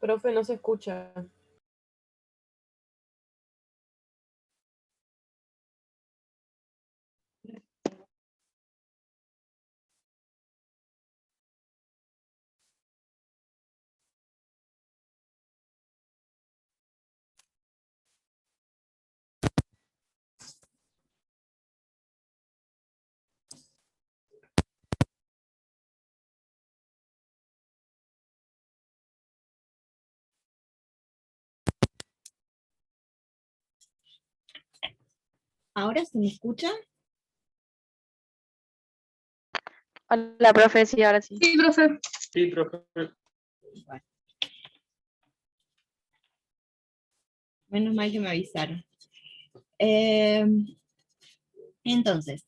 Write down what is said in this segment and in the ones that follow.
Profe, no se escucha. ¿Ahora se me escucha? Hola, profe, sí, ahora sí. Sí, profe. Sí, profe. Bueno. Menos mal que me avisaron. Entonces,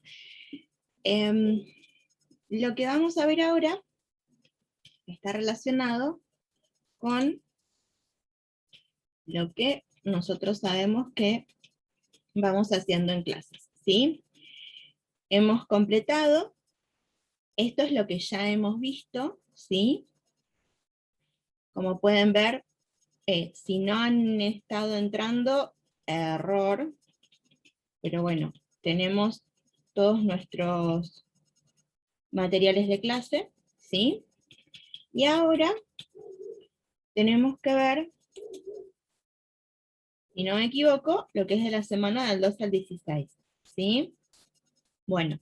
lo que vamos a ver ahora está relacionado con lo que nosotros sabemos que vamos haciendo en clases, ¿sí? Hemos completado, esto es lo que ya hemos visto, ¿sí? Como pueden ver, si no han estado entrando, error, pero bueno, tenemos todos nuestros materiales de clase, ¿sí? Y ahora tenemos que ver, si no me equivoco, lo que es de la semana del 2 al 16, ¿sí? Bueno,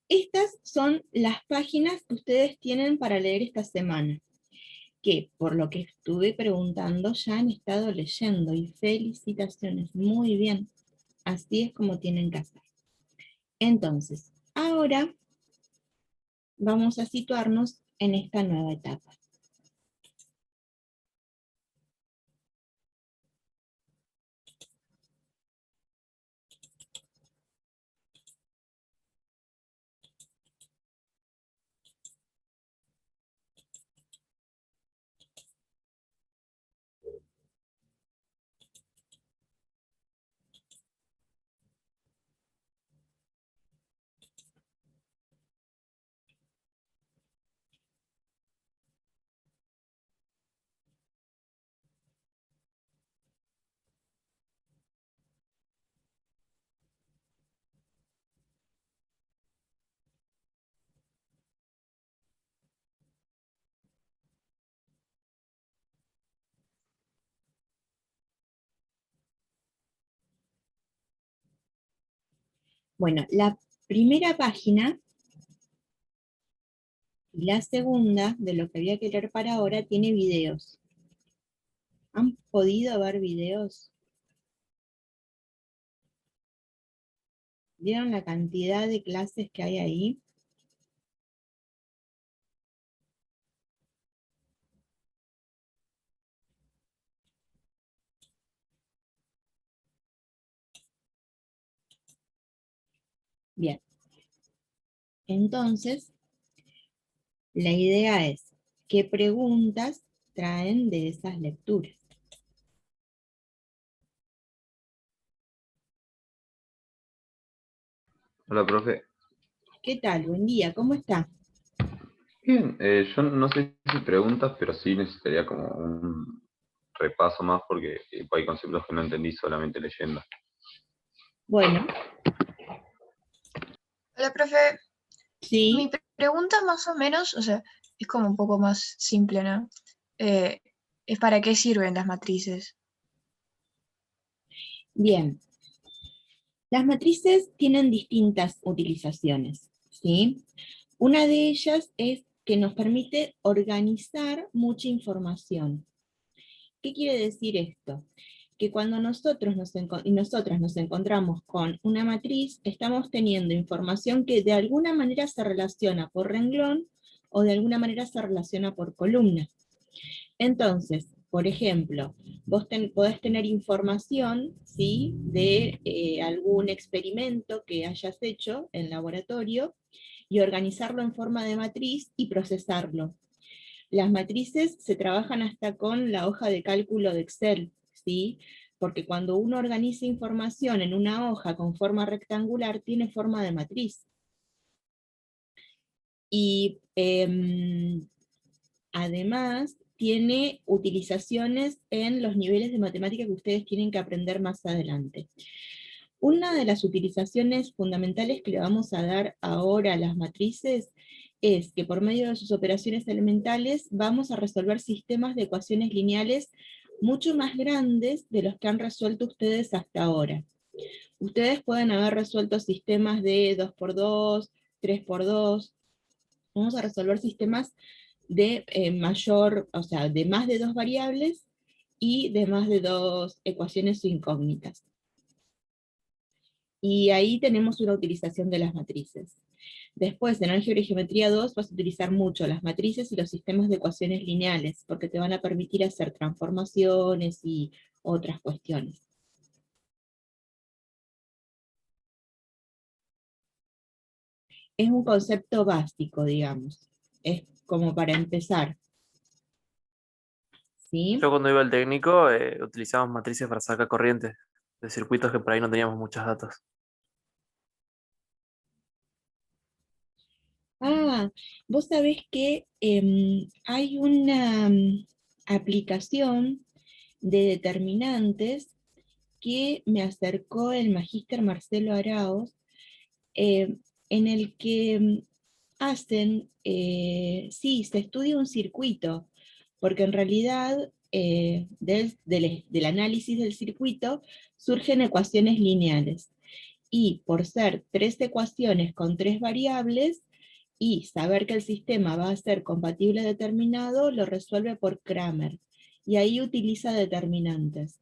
estas son las páginas que ustedes tienen para leer esta semana, que por lo que estuve preguntando ya han estado leyendo, y felicitaciones, muy bien, así es como tienen que hacer. Entonces, ahora vamos a situarnos en esta nueva etapa. Bueno, la primera página y la segunda, de lo que había que leer para ahora, tiene videos. ¿Han podido ver videos? ¿Vieron la cantidad de clases que hay ahí? Bien. Entonces, la idea es, ¿qué preguntas traen de esas lecturas? Hola, profe. ¿Qué tal? Buen día, ¿cómo está? Bien, yo no sé si preguntas, pero sí necesitaría como un repaso más porque hay conceptos que no entendí solamente leyendo. Bueno, Hola, profe. Mi sí, pregunta más o menos, o sea, es como un poco más simple, ¿no? Eh, es para qué sirven las matrices. bien. Las matrices tienen distintas utilizaciones, ¿sí? Una de ellas es que nos permite organizar mucha información. ¿Qué quiere decir esto? Que cuando nosotros y nosotras nos encontramos con una matriz, estamos teniendo información que de alguna manera se relaciona por renglón o de alguna manera se relaciona por columna. Entonces, por ejemplo, vos podés tener información, ¿sí?, de algún experimento que hayas hecho en laboratorio y organizarlo en forma de matriz y procesarlo. Las matrices se trabajan hasta con la hoja de cálculo de Excel, ¿sí? Porque cuando uno organiza información en una hoja con forma rectangular, tiene forma de matriz. Y además tiene utilizaciones en los niveles de matemática que ustedes tienen que aprender más adelante. Una de las utilizaciones fundamentales que le vamos a dar ahora a las matrices es que por medio de sus operaciones elementales vamos a resolver sistemas de ecuaciones lineales mucho más grandes de los que han resuelto ustedes hasta ahora. Ustedes pueden haber resuelto sistemas de 2×2, 3×2. Vamos a resolver sistemas de mayor, o sea, de más de 2 variables y de más de 2 ecuaciones o incógnitas. Y ahí tenemos una utilización de las matrices. Después, en álgebra y geometría 2 vas a utilizar mucho las matrices y los sistemas de ecuaciones lineales, porque te van a permitir hacer transformaciones y otras cuestiones. Es un concepto básico, digamos. Es como para empezar. ¿Sí? Yo cuando iba al técnico utilizábamos matrices para sacar corrientes de circuitos que por ahí no teníamos muchos datos. Ah, vos sabés que hay una aplicación de determinantes que me acercó el magíster Marcelo Arauz, en el que hacen, sí, se estudia un circuito, porque en realidad del análisis del circuito surgen ecuaciones lineales. Y por ser 3 ecuaciones con 3 variables, y saber que el sistema va a ser compatible determinado, lo resuelve por Cramer. Y ahí utiliza determinantes.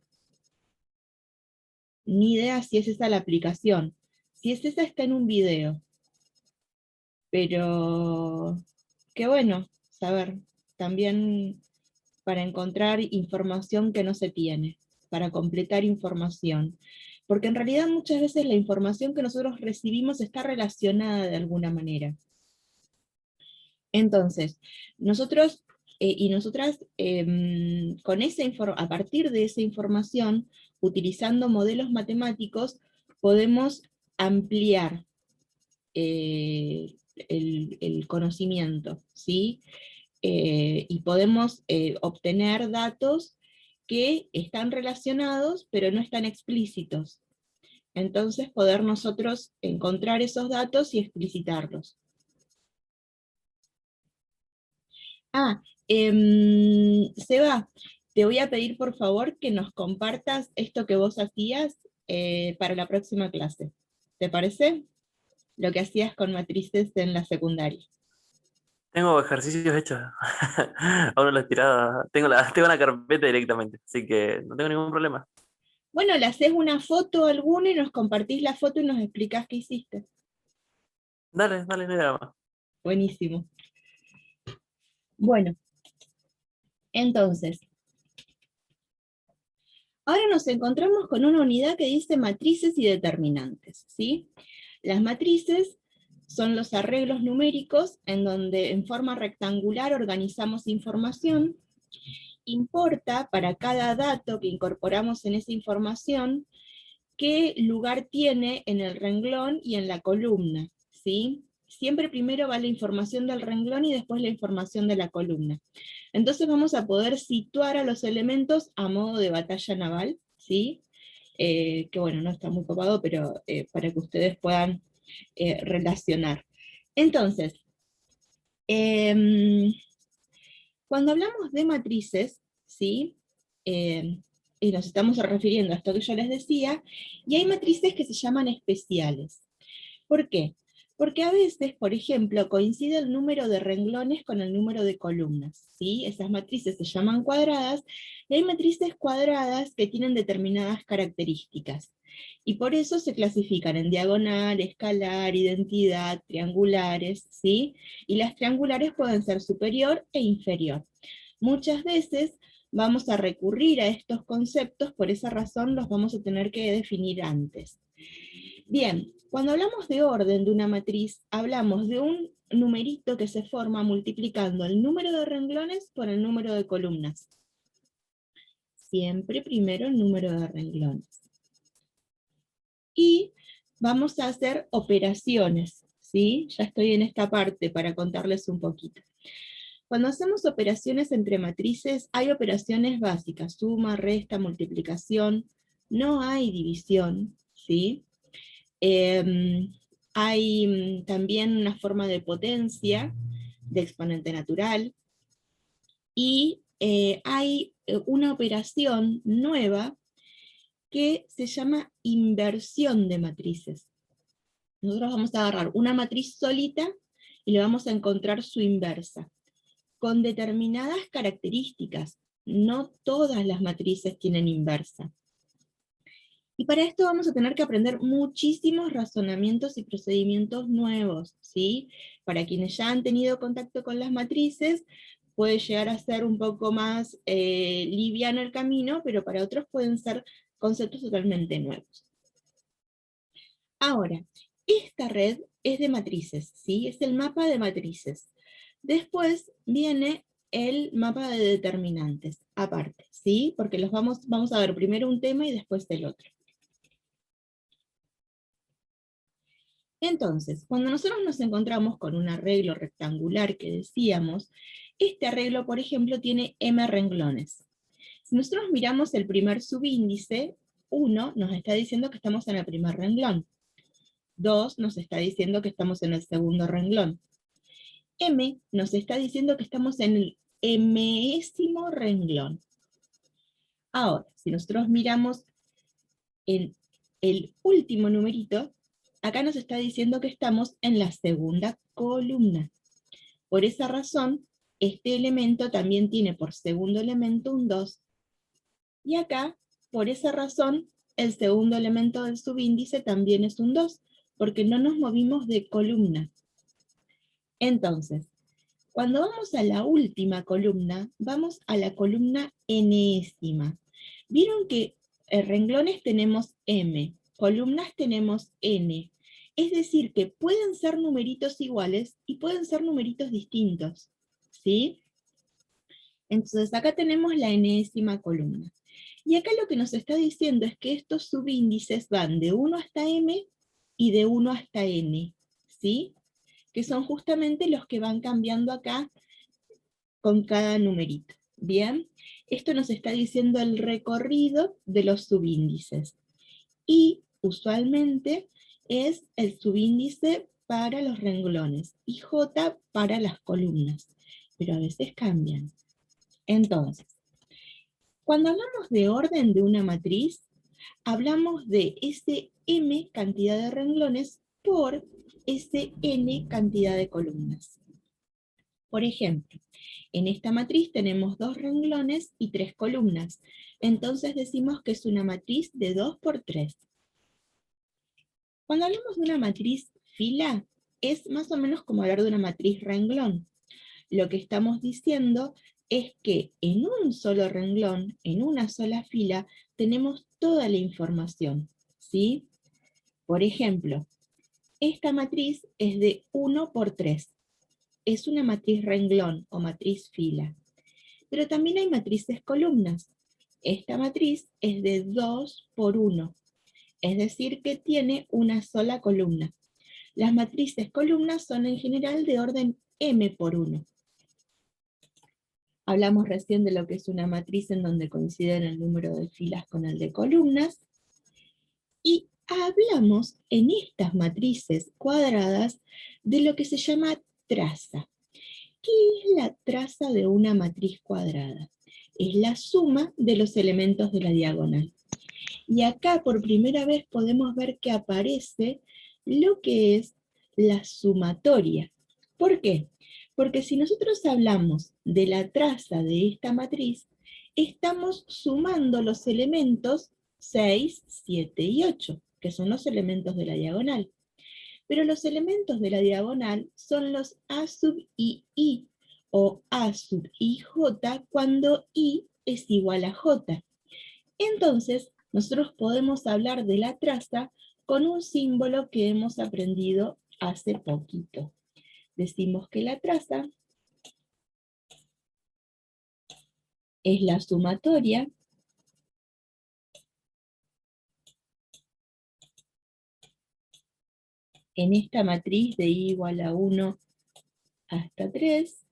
Ni idea si es esa la aplicación. Si es esa, está en un video. Pero qué bueno saber. También para encontrar información que no se tiene, para completar información. Porque en realidad muchas veces la información que nosotros recibimos está relacionada de alguna manera. Entonces, nosotros y nosotras, a partir de esa información, utilizando modelos matemáticos, podemos ampliar el conocimiento, ¿sí? Y podemos obtener datos que están relacionados, pero no están explícitos. Entonces, poder nosotros encontrar esos datos y explicitarlos. Seba, te voy a pedir por favor que nos compartas esto que vos hacías para la próxima clase. ¿Te parece? Lo que hacías con matrices en la secundaria. Tengo ejercicios hechos. Aún no los he tirado. Tengo una carpeta directamente, así que no tengo ningún problema. Bueno, le haces una foto a alguno y nos compartís la foto y nos explicás qué hiciste. Dale, no hay drama. Buenísimo. Bueno, entonces, ahora nos encontramos con una unidad que dice matrices y determinantes, ¿sí? Las matrices son los arreglos numéricos en donde en forma rectangular organizamos información. Importa para cada dato que incorporamos en esa información qué lugar tiene en el renglón y en la columna, ¿sí? Siempre primero va la información del renglón y después la información de la columna. Entonces vamos a poder situar a los elementos a modo de batalla naval, ¿sí? Que bueno, no está muy copado, pero para que ustedes puedan relacionar. Entonces, cuando hablamos de matrices, ¿sí? Y nos estamos refiriendo a esto que yo les decía, y hay matrices que se llaman especiales. ¿Por qué? Porque a veces, por ejemplo, coincide el número de renglones con el número de columnas, ¿sí? Esas matrices se llaman cuadradas, y hay matrices cuadradas que tienen determinadas características. Y por eso se clasifican en diagonal, escalar, identidad, triangulares, ¿sí? Y las triangulares pueden ser superior e inferior. Muchas veces vamos a recurrir a estos conceptos, por esa razón los vamos a tener que definir antes. Bien, cuando hablamos de orden de una matriz, hablamos de un numerito que se forma multiplicando el número de renglones por el número de columnas. Siempre primero el número de renglones. Y vamos a hacer operaciones, ¿sí? Ya estoy en esta parte para contarles un poquito. Cuando hacemos operaciones entre matrices, hay operaciones básicas, suma, resta, multiplicación, no hay división, ¿sí? Hay también una forma de potencia, de exponente natural, y hay una operación nueva que se llama inversión de matrices. Nosotros vamos a agarrar una matriz solita y le vamos a encontrar su inversa, con determinadas características. No todas las matrices tienen inversa. Y para esto vamos a tener que aprender muchísimos razonamientos y procedimientos nuevos, ¿sí? Para quienes ya han tenido contacto con las matrices, puede llegar a ser un poco más liviano el camino, pero para otros pueden ser conceptos totalmente nuevos. Ahora, esta red es de matrices, ¿sí? Es el mapa de matrices. Después viene el mapa de determinantes, aparte, ¿sí? Porque los vamos a ver primero un tema y después el otro. Entonces, cuando nosotros nos encontramos con un arreglo rectangular que decíamos, este arreglo, por ejemplo, tiene m renglones. Si nosotros miramos el primer subíndice, 1 nos está diciendo que estamos en el primer renglón. 2 nos está diciendo que estamos en el segundo renglón. M nos está diciendo que estamos en el mésimo renglón. Ahora, si nosotros miramos en el último numerito, acá nos está diciendo que estamos en la segunda columna. Por esa razón, este elemento también tiene por segundo elemento un 2. Y acá, por esa razón, el segundo elemento del subíndice también es un 2, porque no nos movimos de columna. Entonces, cuando vamos a la última columna, vamos a la columna enésima. Vieron que renglones tenemos m, columnas tenemos n. Es decir, que pueden ser numeritos iguales y pueden ser numeritos distintos, ¿sí? Entonces acá tenemos la enésima columna. Y acá lo que nos está diciendo es que estos subíndices van de 1 hasta m y de 1 hasta n, ¿sí? Que son justamente los que van cambiando acá con cada numerito. Bien, esto nos está diciendo el recorrido de los subíndices. Y usualmente es el subíndice para los renglones y J para las columnas, pero a veces cambian. Entonces, cuando hablamos de orden de una matriz, hablamos de ese m cantidad de renglones por ese n cantidad de columnas. Por ejemplo, en esta matriz tenemos 2 renglones y 3 columnas. Entonces decimos que es una matriz de 2 por 3. Cuando hablamos de una matriz fila, es más o menos como hablar de una matriz renglón. Lo que estamos diciendo es que en un solo renglón, en una sola fila, tenemos toda la información, ¿sí? Por ejemplo, esta matriz es de 1 por 3. Es una matriz renglón o matriz fila. Pero también hay matrices columnas. Esta matriz es de 2 por 1. Es decir, que tiene una sola columna. Las matrices columnas son en general de orden m por 1. Hablamos recién de lo que es una matriz en donde coinciden el número de filas con el de columnas. Y hablamos en estas matrices cuadradas de lo que se llama traza. ¿Qué es la traza de una matriz cuadrada? Es la suma de los elementos de la diagonal. Y acá por primera vez podemos ver que aparece lo que es la sumatoria. ¿Por qué? Porque si nosotros hablamos de la traza de esta matriz, estamos sumando los elementos 6, 7 y 8, que son los elementos de la diagonal. Pero los elementos de la diagonal son los A sub I, o A sub IJ, cuando I es igual a J. Entonces, nosotros podemos hablar de la traza con un símbolo que hemos aprendido hace poquito. Decimos que la traza es la sumatoria en esta matriz de I igual a 1 hasta 3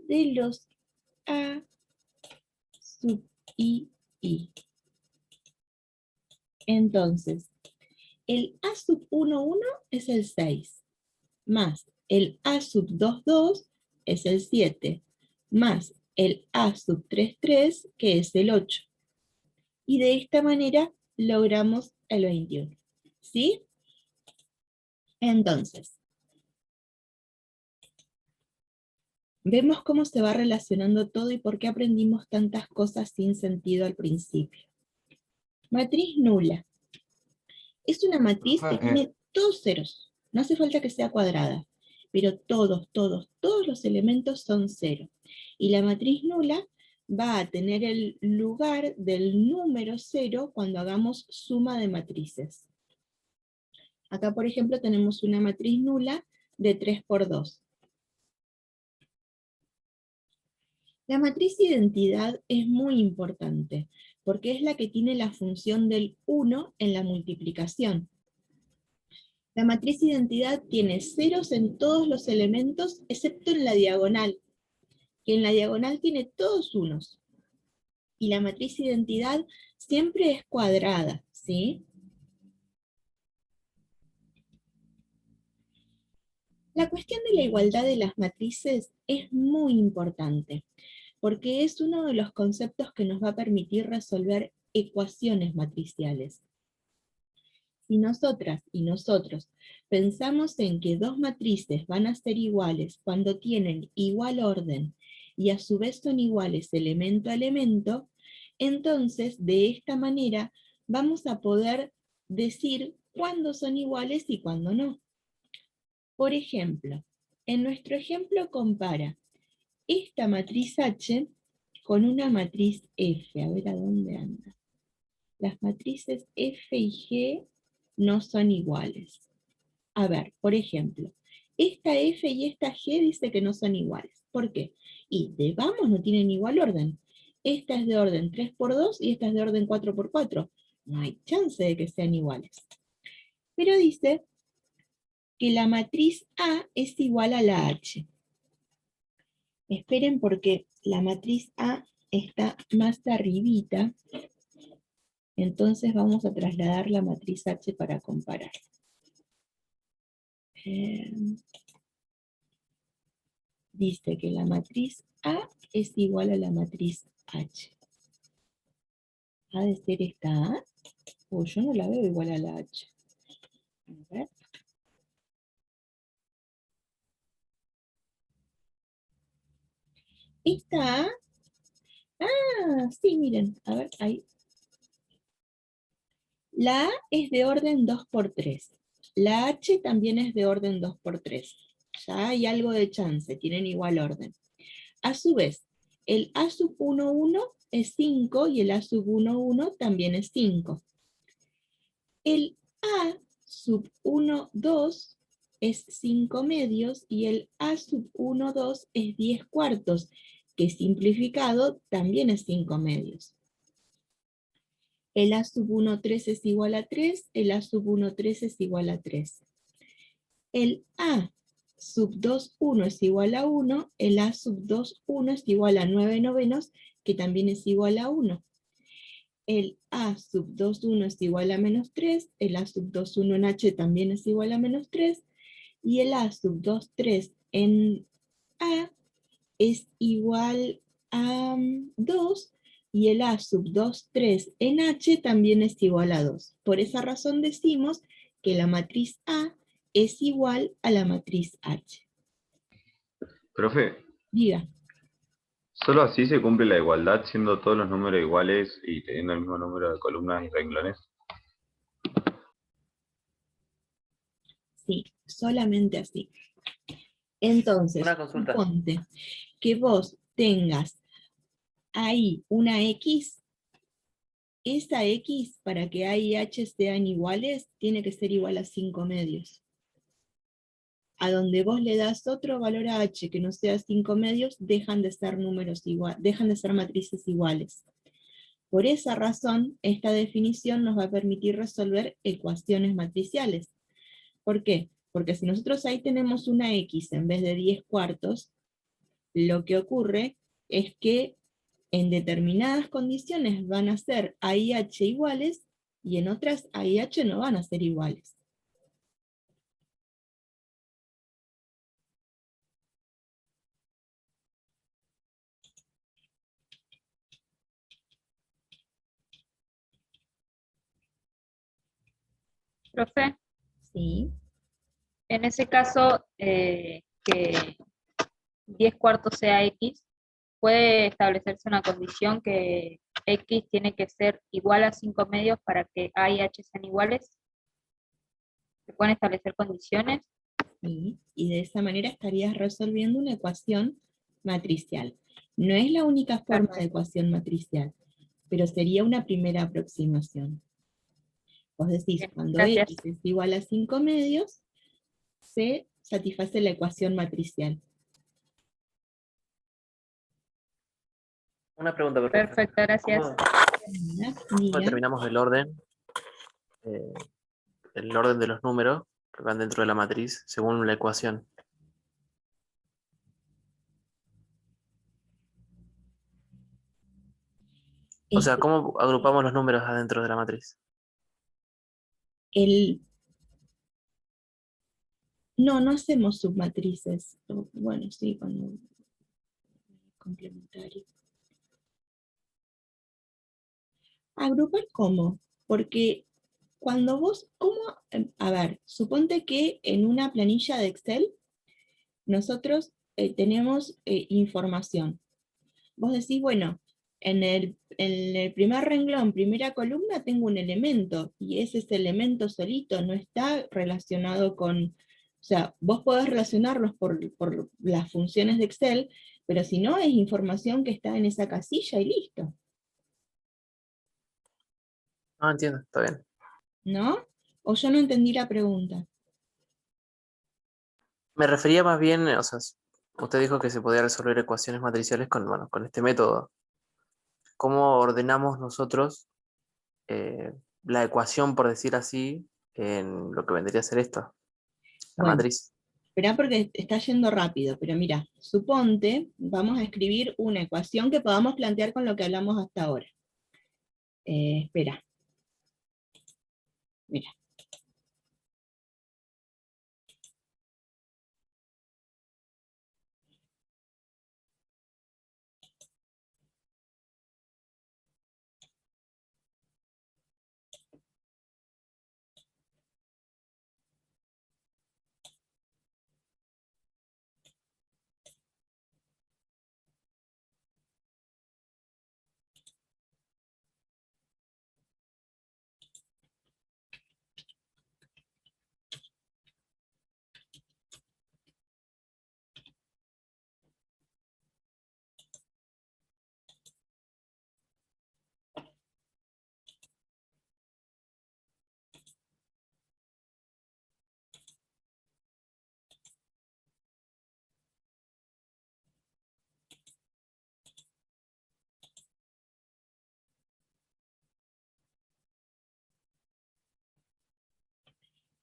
de los A sub I. Entonces, el A sub 1,1 es el 6, más el A sub 2,2 es el 7, más el A sub 3,3 que es el 8. Y de esta manera logramos el 21. ¿Sí? Entonces, vemos cómo se va relacionando todo y por qué aprendimos tantas cosas sin sentido al principio. Matriz nula. Es una matriz que tiene todos ceros. No hace falta que sea cuadrada, pero todos los elementos son cero. Y la matriz nula va a tener el lugar del número 0 cuando hagamos suma de matrices. Acá, por ejemplo, tenemos una matriz nula de 3 por 2. La matriz identidad es muy importante, porque es la que tiene la función del 1 en la multiplicación. La matriz identidad tiene ceros en todos los elementos, excepto en la diagonal, que en la diagonal tiene todos unos. Y la matriz identidad siempre es cuadrada, ¿sí? La cuestión de la igualdad de las matrices es muy importante, porque es uno de los conceptos que nos va a permitir resolver ecuaciones matriciales. Si nosotras y nosotros pensamos en que dos matrices van a ser iguales cuando tienen igual orden y a su vez son iguales elemento a elemento, entonces de esta manera vamos a poder decir cuándo son iguales y cuándo no. Por ejemplo, en nuestro ejemplo compara esta matriz H con una matriz F. A ver a dónde anda. Las matrices F y G no son iguales. A ver, por ejemplo, esta F y esta G dice que no son iguales. ¿Por qué? Y de vamos no tienen igual orden. Esta es de orden 3 por 2 y esta es de orden 4 por 4. No hay chance de que sean iguales. Pero dice que la matriz A es igual a la H. Esperen porque la matriz A está más arribita. Entonces vamos a trasladar la matriz H para comparar. Dice que la matriz A es igual a la matriz H. ¿Ha de ser esta A? O yo no la veo igual a la H. A ver. Esta A. Ah, sí, miren. A ver, ahí. La A es de orden 2 por 3. La H también es de orden 2 por 3. Ya hay algo de chance, tienen igual orden. A su vez, el A sub 1,1 es 5 y el A sub 1,1 también es 5. El A sub 1,2 es 5 medios y el A sub 1,2 es 10 cuartos, que simplificado también es 5 medios. El A sub 1,3 es igual a 3, el A sub 1,3 es igual a 3. El A sub 2,1 es igual a 1, el A sub 2,1 es igual a 9 novenos, que también es igual a 1. El A sub 2,1 es igual a menos 3, el A sub 2,1 en H también es igual a menos 3, y el A sub 2,3 en A es igual a 2, y el A sub 2,3 en H también es igual a 2. Por esa razón decimos que la matriz A es igual a la matriz H. Profe, Diga. ¿solo así se cumple la igualdad siendo todos los números iguales y teniendo el mismo número de columnas y renglones? Sí, solamente así. Entonces, Una consulta. suponte que vos tengas ahí una X, esa X para que A y H sean iguales, tiene que ser igual a 5 medios. A donde vos le das otro valor a H que no sea 5 medios, dejan de ser números iguales, dejan de ser matrices iguales. Por esa razón, esta definición nos va a permitir resolver ecuaciones matriciales. ¿Por qué? Porque si nosotros ahí tenemos una X en vez de 10 cuartos, Lo que ocurre es que en determinadas condiciones van a ser AIH iguales y en otras AIH no van a ser iguales. Profe, ¿Sí? en ese caso, que 10 cuartos sea X, ¿puede establecerse una condición que X tiene que ser igual a 5 medios para que A y H sean iguales? ¿Se pueden establecer condiciones? Sí, y de esa manera estarías resolviendo una ecuación matricial. No es la única forma de ecuación matricial, pero sería una primera aproximación. Vos decís, Bien, cuando gracias. X es igual a 5 medios, se satisface la ecuación matricial. Una pregunta, profesor. Perfecto, gracias. ¿Cómo Diga. determinamos eh, el orden de los números que van dentro de la matriz según la ecuación? O sea, ¿cómo agrupamos los números adentro de la matriz? No hacemos submatrices. Bueno, sí, cuando complementario. ¿Agrupar cómo? Porque cuando vos, ¿cómo? A ver, suponte que en una planilla de Excel nosotros tenemos información. Vos decís, bueno, en el primer renglón, primera columna, tengo un elemento, y ese elemento solito no está relacionado con, o sea, vos podés relacionarlos por las funciones de Excel, pero si no, es información que está en esa casilla y listo, No entiendo, está bien. ¿no? O yo no entendí la pregunta. Me refería más bien, o sea, usted dijo que se podía resolver ecuaciones matriciales con, bueno, con este método. ¿Cómo ordenamos nosotros la ecuación, por decir así, en lo que vendría a ser esto, la Bueno, matriz? esperá porque está yendo rápido, pero mira, suponte, vamos a escribir una ecuación que podamos plantear con lo que hablamos hasta ahora. Espera, mira.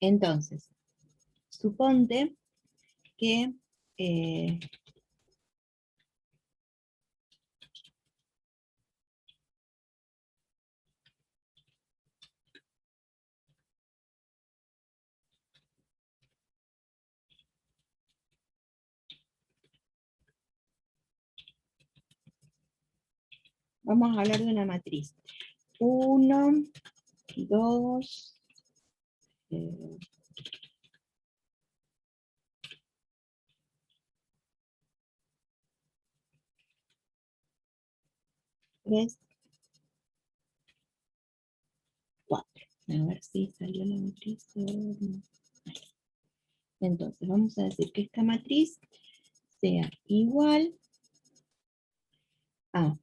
Entonces, suponte que vamos a hablar de una matriz. 1, 2, 3, 4. A ver si salió la matriz. Entonces, vamos a decir que esta matriz sea igual a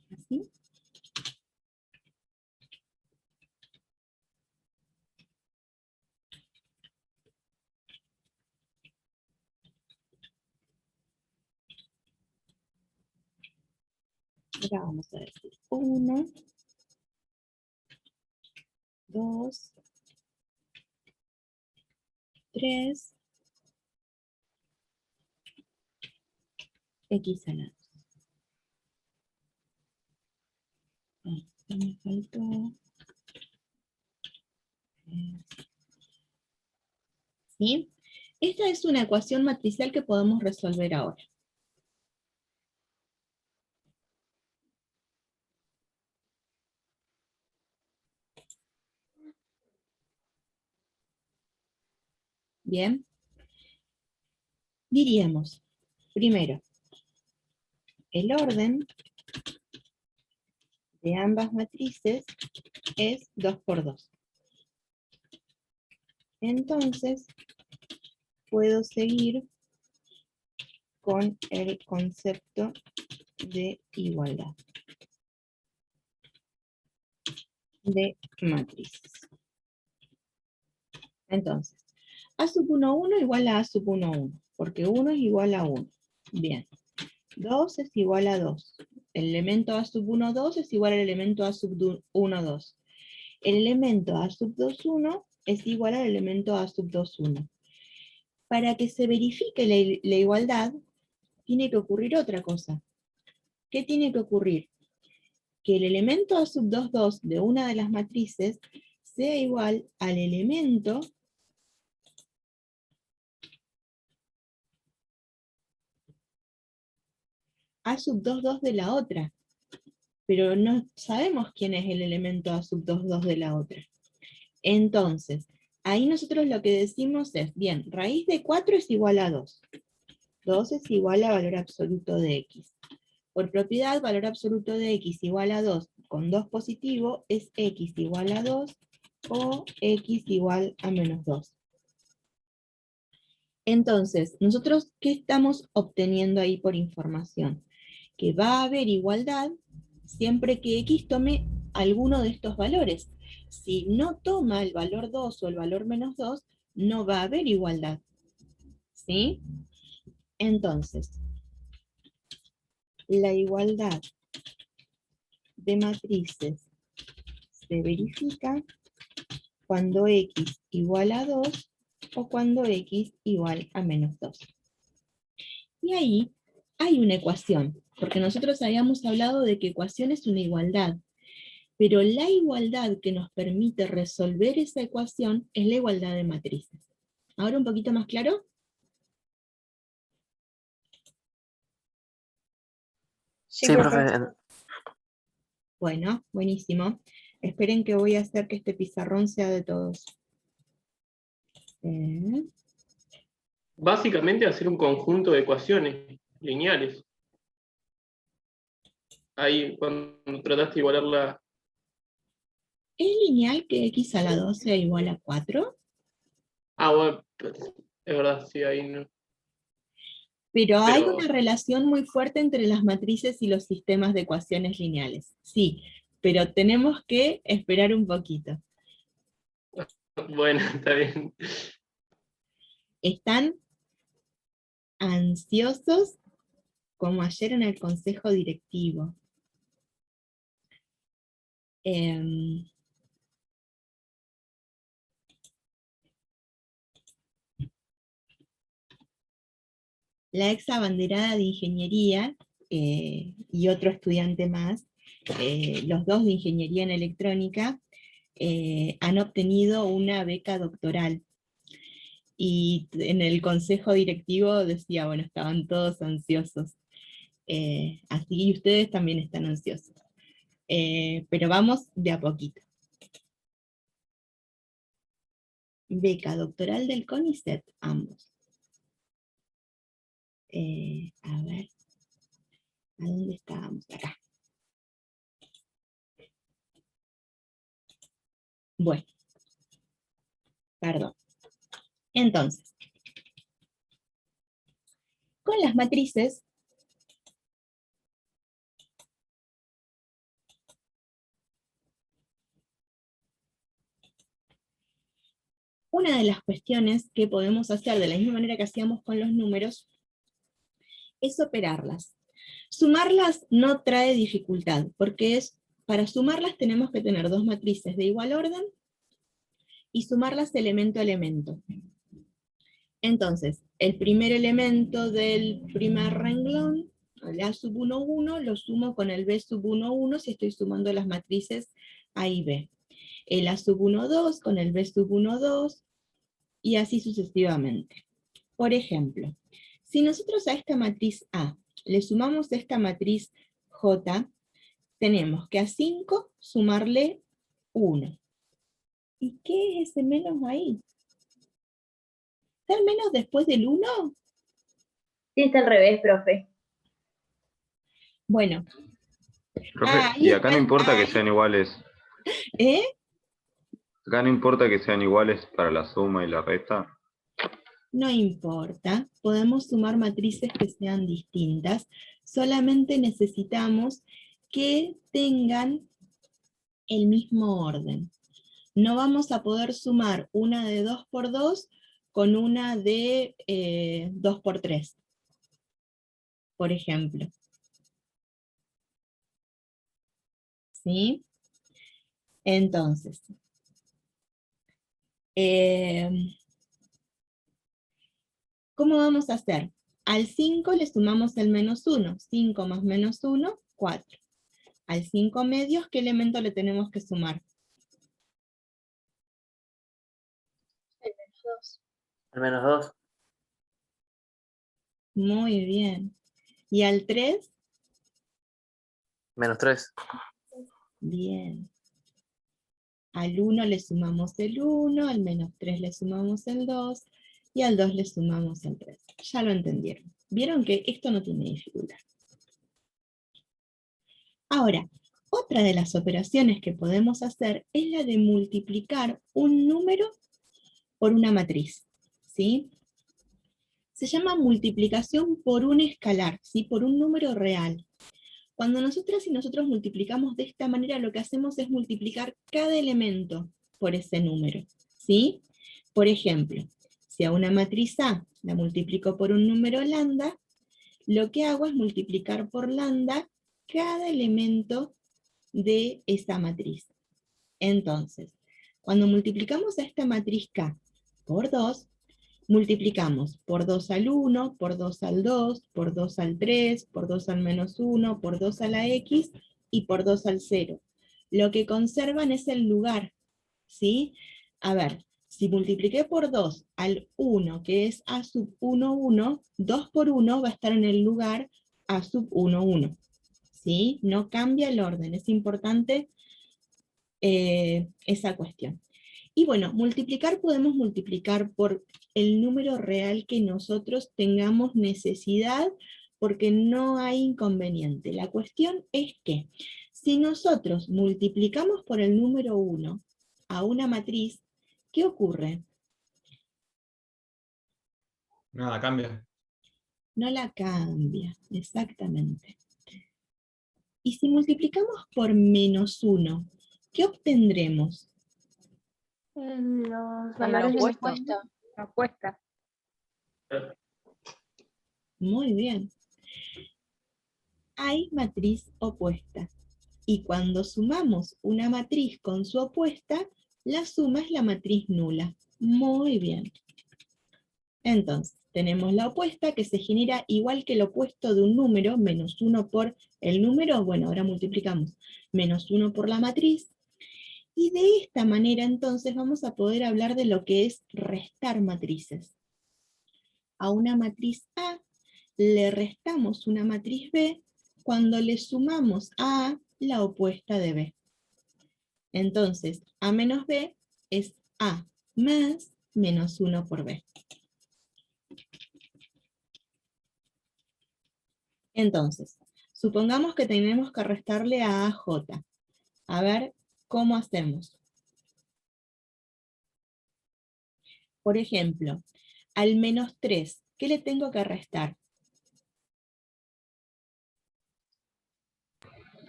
así. Ahora vamos a decir 1, 2, 3, X a la 2. Ah, me faltó. ¿Sí? Esta es una ecuación matricial que podemos resolver ahora. Bien. Diríamos, primero, el orden de ambas matrices es 2 por 2. Entonces, puedo seguir con el concepto de igualdad de matrices. Entonces, A sub 1, 1 igual a A sub 1, 1, porque 1 es igual a 1. Bien. 2 es igual a 2. El elemento A sub 1, 2 es igual al elemento A sub 1, 2. El elemento A sub 2, 1 es igual al elemento A sub 2, 1. Para que se verifique la igualdad, tiene que ocurrir otra cosa. ¿Qué tiene que ocurrir? Que el elemento A sub 2, 2 de una de las matrices sea igual al elemento A sub 2, 2 de la otra. Pero no sabemos quién es el elemento A sub 2, 2 de la otra. Entonces, ahí nosotros lo que decimos es, bien, raíz de 4 es igual a 2. 2 es igual a valor absoluto de x. Por propiedad, valor absoluto de x igual a 2 con 2 positivo es x igual a 2 o x igual a menos 2. Entonces, nosotros, ¿qué estamos obteniendo ahí por información? Que va a haber igualdad siempre que x tome alguno de estos valores. Si no toma el valor 2 o el valor menos 2, no va a haber igualdad. ¿Sí? Entonces, la igualdad de matrices se verifica cuando x igual a 2 o cuando x igual a menos 2. Y ahí hay una ecuación, porque nosotros habíamos hablado de que ecuación es una igualdad, pero la igualdad que nos permite resolver esa ecuación es la igualdad de matrices. ¿Ahora un poquito más claro? Sí, Sí, profe. profe. Bueno, buenísimo. Esperen que voy a hacer que este pizarrón sea de todos. Básicamente hacer un conjunto de ecuaciones lineales. Ahí cuando trataste de igualar la... ¿Es lineal que x a la 2 sea igual a 4? Ah, bueno, es verdad, sí, ahí no. Pero hay Pero, una relación muy fuerte entre las matrices y los sistemas de ecuaciones lineales. Sí, pero tenemos que esperar un poquito. bueno, está bien. ¿Están ansiosos como ayer en el consejo directivo? La ex abanderada de ingeniería y otro estudiante más, los dos de ingeniería en electrónica, han obtenido una beca doctoral. Y en el consejo directivo decía, bueno, estaban todos ansiosos. Así que ustedes también están ansiosos. Pero vamos de a poquito. Beca doctoral del CONICET, ambos. A ver, ¿a dónde estábamos? Acá. Bueno, perdón. Entonces, con las matrices, una de las cuestiones que podemos hacer de la misma manera que hacíamos con los números es operarlas. Sumarlas no trae dificultad, porque para sumarlas tenemos que tener dos matrices de igual orden y sumarlas elemento a elemento. Entonces, el primer elemento del primer renglón, el A sub 1, 1, lo sumo con el B sub 1, 1 si estoy sumando las matrices A y B. El A sub 1, 2 con el B sub 1, 2, y así sucesivamente. Por ejemplo, si nosotros a esta matriz A le sumamos esta matriz J, tenemos que a 5 sumarle 1. ¿Y qué es ese menos ahí? ¿Está el menos después del 1? Sí, está al revés, profe. Bueno. Profe, Ahí y acá no está, importa que ahí. sean iguales. ¿Eh? Acá no importa que sean iguales para la suma y la resta. No importa, podemos sumar matrices que sean distintas, solamente necesitamos que tengan el mismo orden. No vamos a poder sumar una de 2 por 2 con una de 2 por 3, por ejemplo. ¿Sí? Entonces, ¿cómo vamos a hacer? Al 5 le sumamos el menos 1. 5 más menos 1, 4. Al 5 medios, ¿qué elemento le tenemos que sumar? El menos 2. El menos 2. Muy bien. ¿Y al 3? Menos 3. Bien. Al 1 le sumamos el 1, al menos 3 le sumamos el 2, y al 2 le sumamos el 3. Ya lo entendieron. Vieron que esto no tiene dificultad. Ahora, otra de las operaciones que podemos hacer es la de multiplicar un número por una matriz, ¿sí? Se llama multiplicación por un escalar, ¿sí? Por un número real. Cuando nosotras y nosotros multiplicamos de esta manera, lo que hacemos es multiplicar cada elemento por ese número, ¿sí? Por ejemplo, si a una matriz A la multiplico por un número lambda, lo que hago es multiplicar por lambda cada elemento de esa matriz. Entonces, cuando multiplicamos a esta matriz K por 2, multiplicamos por 2 al 1, por 2 al 2, por 2 al 3, por 2 al menos 1, por 2 a la X y por 2 al 0. Lo que conservan es el lugar, ¿sí? A ver, si multipliqué por 2 al 1, que es A sub 1, 1, 2 por 1 va a estar en el lugar A sub 1, 1. ¿Sí? No cambia el orden, es importante esa cuestión. Y bueno, multiplicar podemos multiplicar por el número real que nosotros tengamos necesidad, porque no hay inconveniente. La cuestión es que si nosotros multiplicamos por el número 1 a una matriz, ¿qué ocurre? Nada, cambia. No la cambia, exactamente. Y si multiplicamos por menos 1, ¿qué obtendremos? Los La valores de la opuesta. opuesta. La opuesta. Muy bien. Hay matriz opuesta. Y cuando sumamos una matriz con su opuesta, la suma es la matriz nula. Muy bien. Entonces, tenemos la opuesta que se genera igual que el opuesto de un número, menos 1 por el número. Bueno, ahora multiplicamos menos 1 por la matriz. Y de esta manera entonces vamos a poder hablar de lo que es restar matrices. A una matriz A le restamos una matriz B cuando le sumamos a A la opuesta de B. Entonces, A menos B es A más menos 1 por B. Entonces, supongamos que tenemos que restarle a AJ. A ver, ¿cómo hacemos? Por ejemplo, al menos 3, ¿qué le tengo que restar?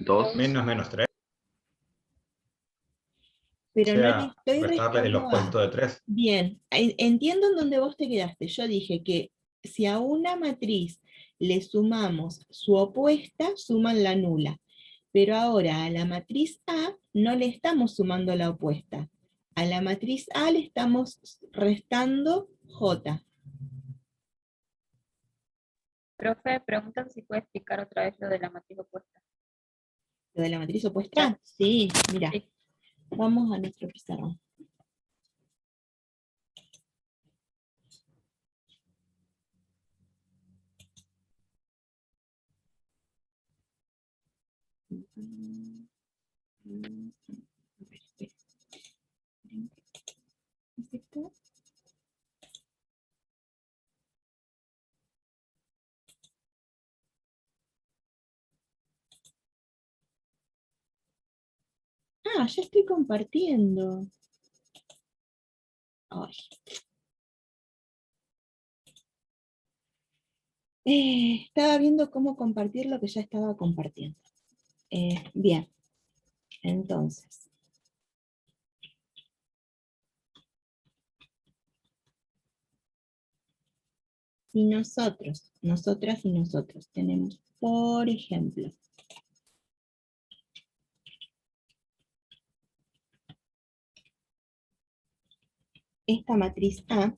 2. Menos 3. Pero O no le sea, estoy restarle el restando opuesto a... de 3. Bien, entiendo en dónde vos te quedaste. Yo dije que si a una matriz le sumamos su opuesta, suman la nula. Pero ahora a la matriz A no le estamos sumando la opuesta. A la matriz A le estamos restando J. Profe, preguntan si puede explicar otra vez lo de la matriz opuesta. ¿Lo de la matriz opuesta? Sí, mira. Sí. Vamos a nuestro pizarrón. A ver, espera. ¿Es esto? Ah, ya estoy compartiendo. Ay. Estaba viendo cómo compartir lo que ya estaba compartiendo. Bien, entonces. Si nosotros, nosotras y nosotros tenemos, por ejemplo, esta matriz A,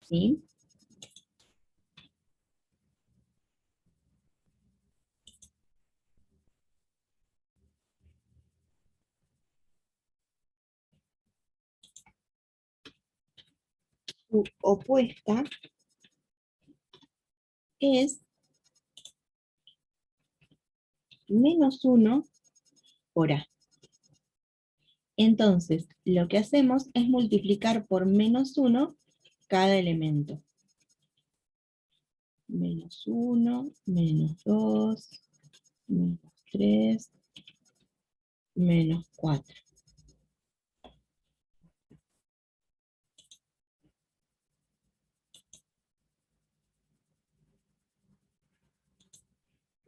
¿sí? Su opuesta es -1 por A. Entonces, lo que hacemos es multiplicar por -1 cada elemento. -1, -2, -3, -4.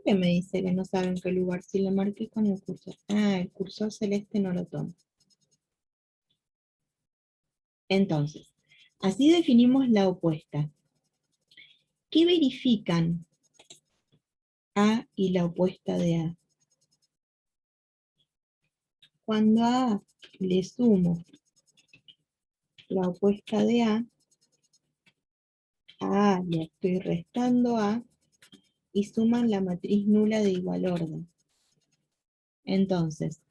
¿Qué me dice que no sabe en qué lugar? Si le marqué con el cursor. Ah, el cursor celeste no lo toma. Entonces, así definimos la opuesta. ¿Qué verifican A y la opuesta de A? Cuando a A le sumo la opuesta de A le estoy restando A, y suman la matriz nula de igual orden. Entonces,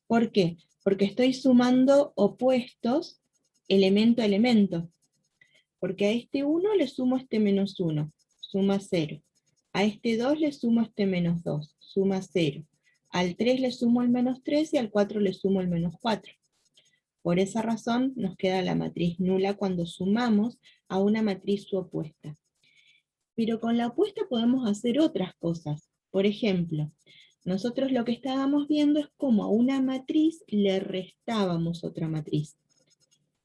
¿por qué? Porque estoy sumando opuestos elemento a elemento. Porque a este 1 le sumo este -1, suma 0. A este 2 le sumo este -2, suma 0. Al 3 le sumo el -3 y al 4 le sumo el -4. Por esa razón nos queda la matriz nula cuando sumamos a una matriz su opuesta. Pero con la opuesta podemos hacer otras cosas. Por ejemplo, nosotros lo que estábamos viendo es cómo a una matriz le restábamos otra matriz.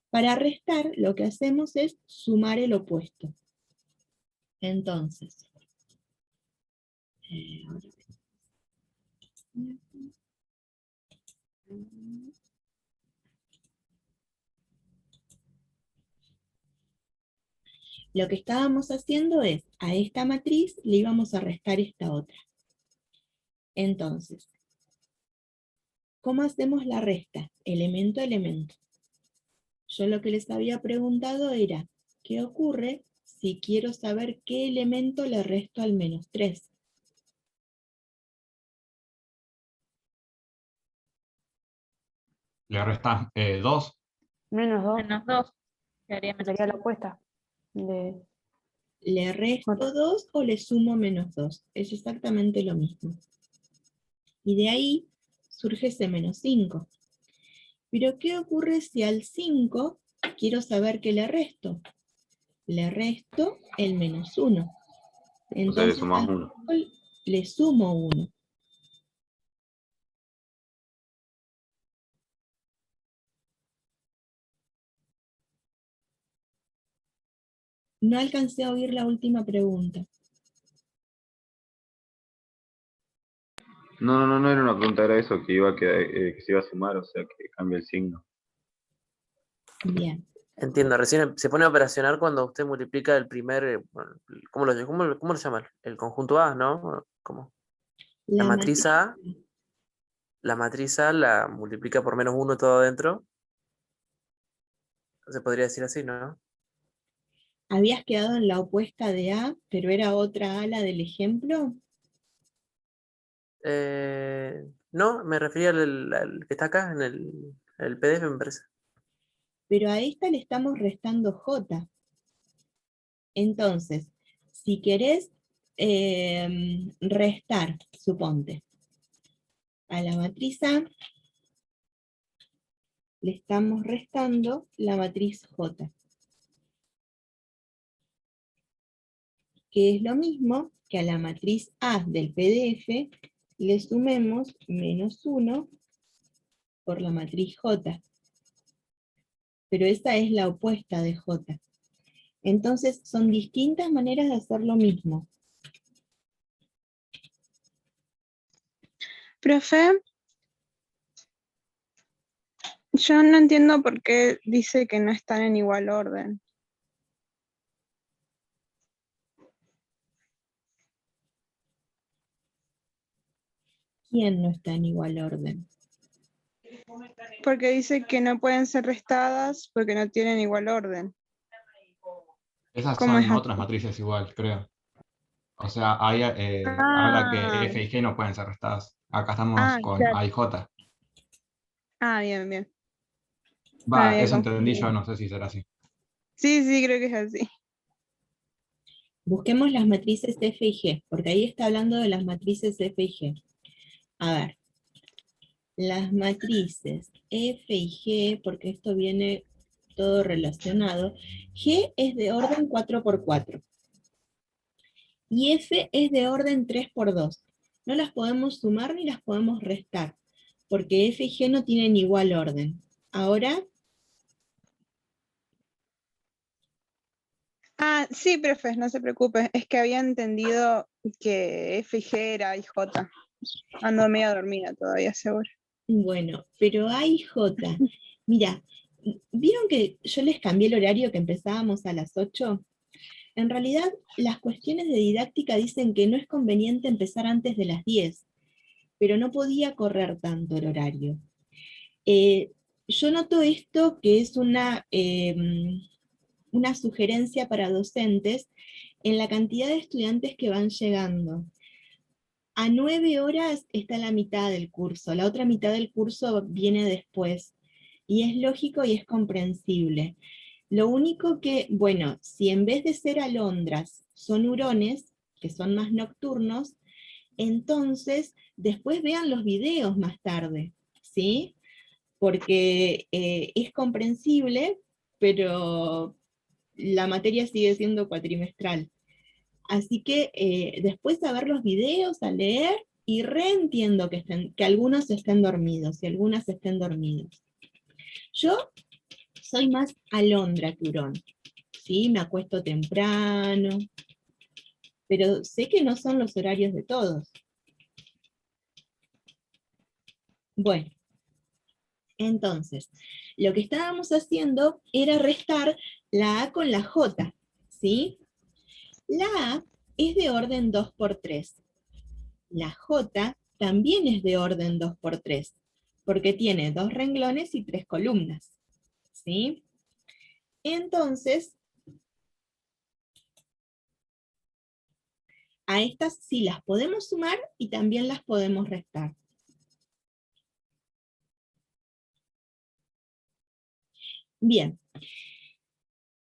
Para restar, lo que hacemos es sumar el opuesto. Entonces, lo que estábamos haciendo es, a esta matriz le íbamos a restar esta otra. Entonces, ¿cómo hacemos la resta? Elemento a elemento. Yo lo que les había preguntado era, ¿qué ocurre si quiero saber qué elemento le resto al -3? Le restas 2. -2 -2. Quedaría sería la opuesta. ¿Le resto 2 o le sumo -2? Es exactamente lo mismo. Y de ahí surge ese -5. Pero ¿qué ocurre si al 5 quiero saber qué le resto? Le resto el -1. Entonces, O sea, le sumás 1. le sumo 1. No alcancé a oír la última pregunta. No era una pregunta, era eso, que iba a quedar, que se iba a sumar, o sea, que cambia el signo. Bien. Entiendo, recién se pone a operacionar cuando usted multiplica el primer, bueno, ¿cómo lo llama? El conjunto A, ¿no? ¿Cómo? La matriz A, la multiplica por -1 todo adentro. Se podría decir así, ¿no? ¿Habías quedado en la opuesta de A, pero era otra ala del ejemplo? No, me refería al que está acá en el PDF, me parece. Pero a esta le estamos restando J. Entonces, si querés restar, suponte, a la matriz A, le estamos restando la matriz J, que es lo mismo que a la matriz A del PDF le sumemos -1 por la matriz J. Pero esa es la opuesta de J. Entonces, son distintas maneras de hacer lo mismo. Profe, yo no entiendo por qué dice que no están en igual orden. ¿Quién no está en igual orden? Porque dice que no pueden ser restadas porque no tienen igual orden. Esas ¿Cómo es son así? otras matrices igual, creo. O sea, ahí habla que F y G no pueden ser restadas. Acá estamos con claro. A y J. Bien, bien. Va, Me había eso entendí confundido. yo, no sé si será así. Sí, creo que es así. Busquemos las matrices F y G, porque ahí está hablando de las matrices F y G. A ver, las matrices F y G, porque esto viene todo relacionado, G es de orden 4×4, y F es de orden 3×2. No las podemos sumar ni las podemos restar, porque F y G no tienen igual orden. Ahora, Sí, profe, no se preocupe. Es que había entendido que F y G era I J. Ando medio dormida todavía, seguro. bueno, pero hay J. Mira, ¿vieron que yo les cambié el horario, que empezábamos a las 8? En realidad, las cuestiones de didáctica dicen que no es conveniente empezar antes de las 10, pero no podía correr tanto el horario. Yo noto esto que es una sugerencia para docentes en la cantidad de estudiantes que van llegando. A 9 horas está la mitad del curso, la otra mitad del curso viene después, y es lógico y es comprensible. Lo único que, bueno, si en vez de ser alondras son hurones, que son más nocturnos, entonces después vean los videos más tarde, ¿sí? Porque es comprensible, pero la materia sigue siendo cuatrimestral. Así que después a ver los videos, a leer, y reentiendo que algunos estén dormidos y algunas estén dormidos. Yo soy más alondra que hurón, ¿sí? Me acuesto temprano, pero sé que no son los horarios de todos. Bueno, entonces, lo que estábamos haciendo era restar la A con la J, ¿sí? La A es de orden 2×3. La J también es de orden 2×3, porque tiene 2 renglones y 3 columnas, ¿sí? Entonces, a estas sí las podemos sumar y también las podemos restar. Bien.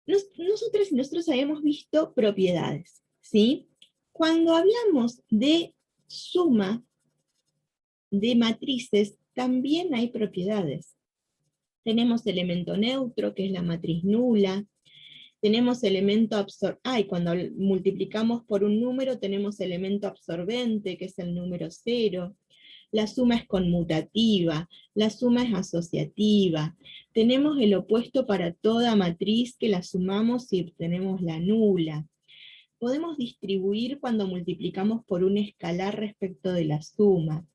Nosotras y nosotros habíamos visto propiedades, ¿sí? Cuando hablamos de suma de matrices, también hay propiedades. Tenemos elemento neutro, que es la matriz nula. Tenemos elemento absorbente. Cuando multiplicamos por un número, tenemos elemento absorbente, que es el número 0. La suma es conmutativa, la suma es asociativa. Tenemos el opuesto para toda matriz que la sumamos y obtenemos la nula. Podemos distribuir cuando multiplicamos por un escalar respecto de la suma.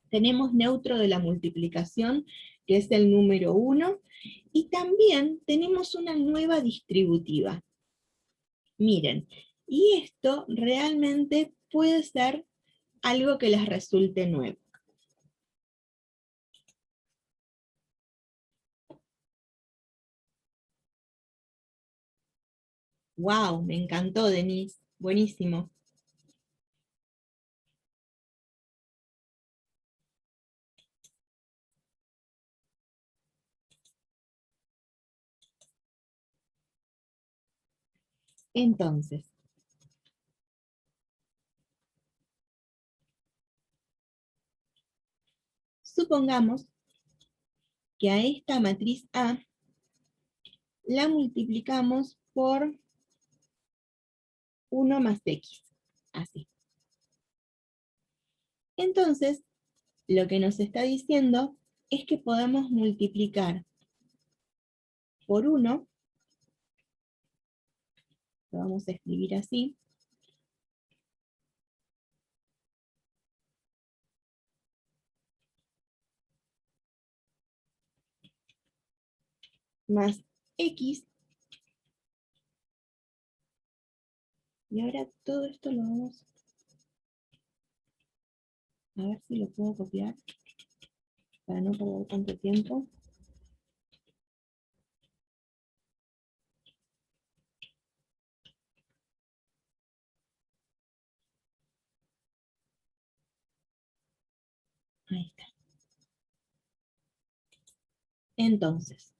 Tenemos neutro de la multiplicación, que es el número 1, y también tenemos una nueva distributiva. Miren, y esto realmente puede ser algo que les resulte nuevo. Wow, me encantó, Denise. Buenísimo. Entonces, supongamos que a esta matriz A la multiplicamos por 1 más X. Así. Entonces, lo que nos está diciendo es que podemos multiplicar por 1, lo vamos a escribir así, más X, y ahora todo esto lo vamos a ver si lo puedo copiar para no perder tanto tiempo. Ahí está. Entonces,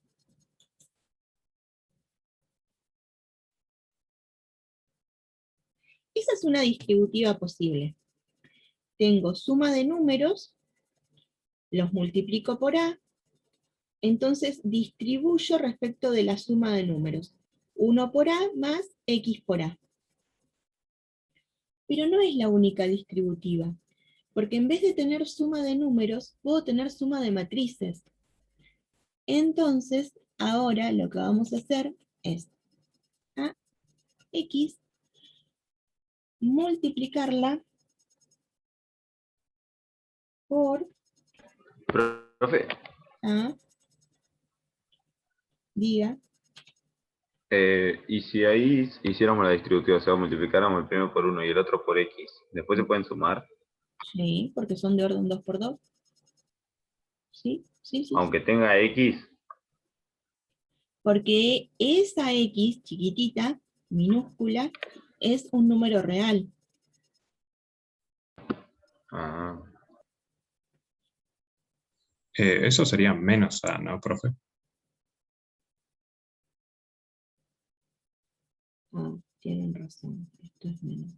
esa es una distributiva posible. Tengo suma de números, los multiplico por A, entonces distribuyo respecto de la suma de números. 1 por A más X por A. Pero no es la única distributiva, porque en vez de tener suma de números, puedo tener suma de matrices. Entonces, ahora lo que vamos a hacer es a X multiplicarla por Profe, A, diga, y si ahí hiciéramos la distributiva, o sea, multiplicáramos el primero por 1 y el otro por X, ¿después se pueden sumar? sí, porque son de orden 2 por 2. Sí, sí, sí, sí. Aunque tenga X. Porque esa X chiquitita, minúscula, es un número real. Ah, Eso sería menos A, ¿no, profe? Ah, tienen razón, esto es menos.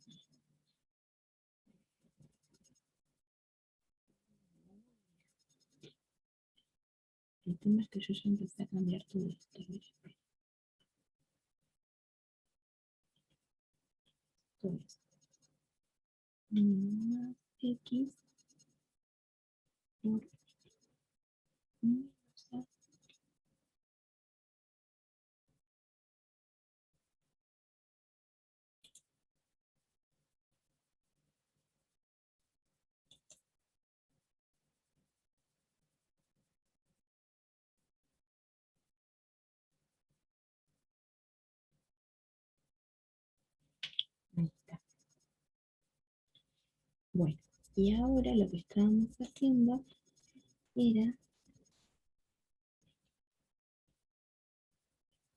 El tema es que yo ya empecé a cambiar todo esto. Todo esto. Más X por menos A. Ahí está. Bueno, y ahora lo que estábamos haciendo era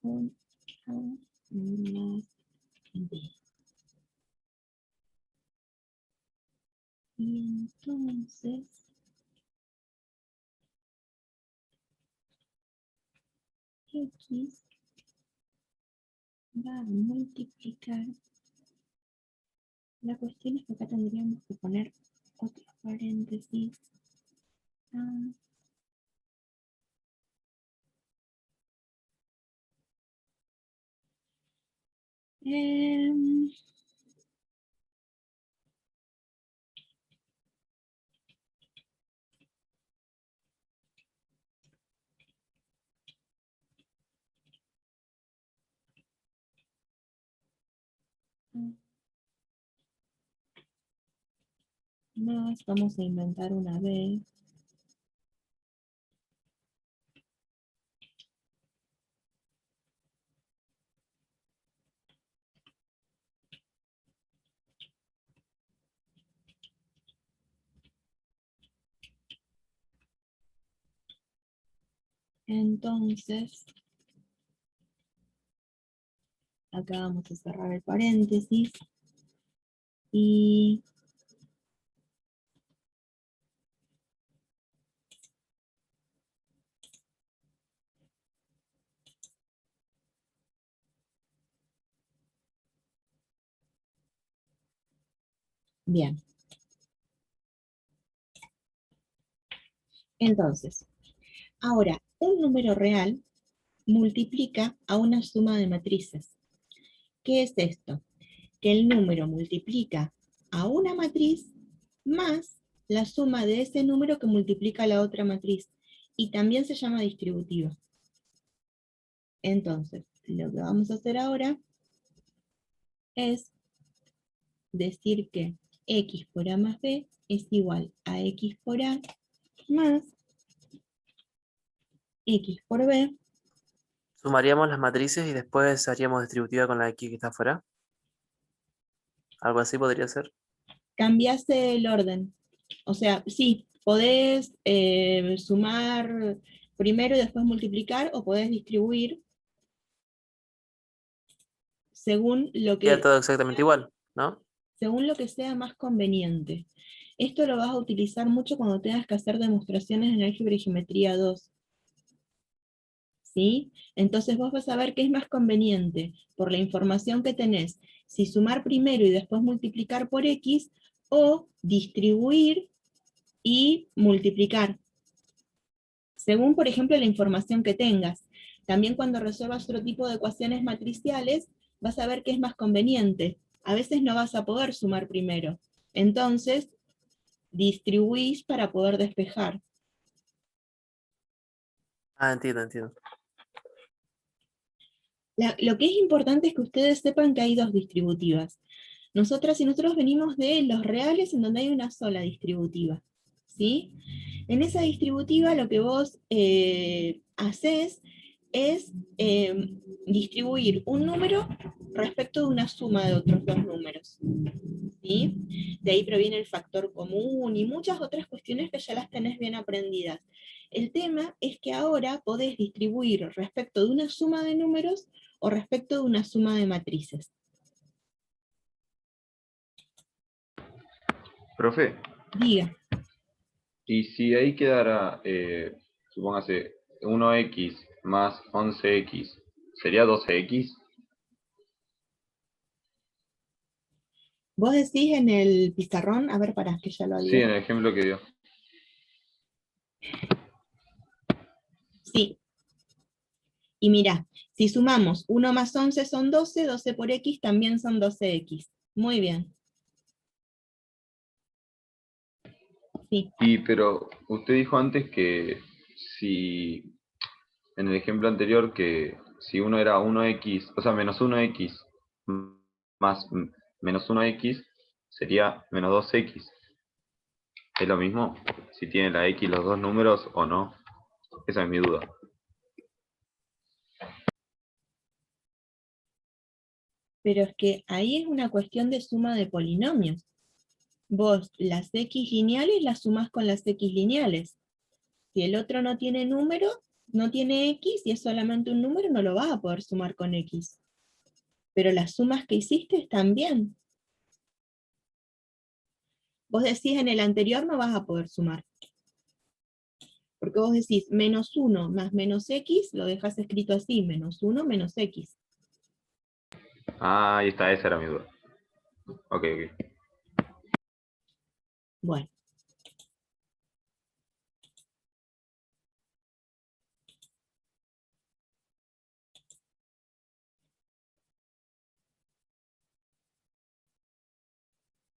con A más B. Y entonces, X va a multiplicar. La cuestión es que acá tendríamos que poner otro paréntesis. Em, Más, vamos a inventar una B. Entonces, Acá vamos a cerrar el paréntesis. Y bien. Entonces, ahora, un número real multiplica a una suma de matrices. ¿Qué es esto? Que el número multiplica a una matriz más la suma de ese número que multiplica a la otra matriz. Y también se llama distributiva. Entonces, lo que vamos a hacer ahora es decir que x por a más b es igual a x por a más x por b. Sumaríamos las matrices y después haríamos distributiva con la X que está afuera. Algo así podría ser. Cambiase el orden. O sea, sí, podés sumar primero y después multiplicar, o podés distribuir según lo Queda que, todo exactamente igual, ¿no? según lo que sea más conveniente. Esto lo vas a utilizar mucho cuando tengas que hacer demostraciones en álgebra y geometría 2. ¿Sí? Entonces vos vas a ver qué es más conveniente, por la información que tenés, si sumar primero y después multiplicar por x, o distribuir y multiplicar. Según, por ejemplo, la información que tengas. También cuando resuelvas otro tipo de ecuaciones matriciales, vas a ver qué es más conveniente. A veces no vas a poder sumar primero. Entonces, distribuís para poder despejar. Ah, entiendo. Lo que es importante es que ustedes sepan que hay dos distributivas. Nosotras y nosotros venimos de los reales, en donde hay una sola distributiva. ¿Sí? En esa distributiva lo que vos haces es distribuir un número respecto de una suma de otros dos números. ¿Sí? De ahí proviene el factor común y muchas otras cuestiones que ya las tenés bien aprendidas. El tema es que ahora podés distribuir respecto de una suma de números o respecto de una suma de matrices. Profe, Diga. y si ahí quedara, supóngase, 1x más 11x, ¿sería 12x? Vos decís en el pizarrón, a ver, pará, que ya lo Sí, había. en el ejemplo que dio. Sí. Y mirá, si sumamos 1 más 11 son 12, 12 por x también son 12x. Muy bien. Sí. Pero usted dijo antes que si, en el ejemplo anterior, que si uno era 1x, o sea, menos 1x más menos 1x, sería menos 2x. ¿Es lo mismo si tiene la x los dos números o no? Esa es mi duda. Pero es que ahí es una cuestión de suma de polinomios. Vos las x lineales las sumás con las x lineales. Si el otro no tiene número, no tiene x, y es solamente un número, no lo vas a poder sumar con x. Pero las sumas que hiciste están bien. Vos decís en el anterior no vas a poder sumar. Porque vos decís menos 1 más menos x, lo dejas escrito así, menos 1 menos x. Ah, ahí está, esa era mi duda. Ok. Bueno.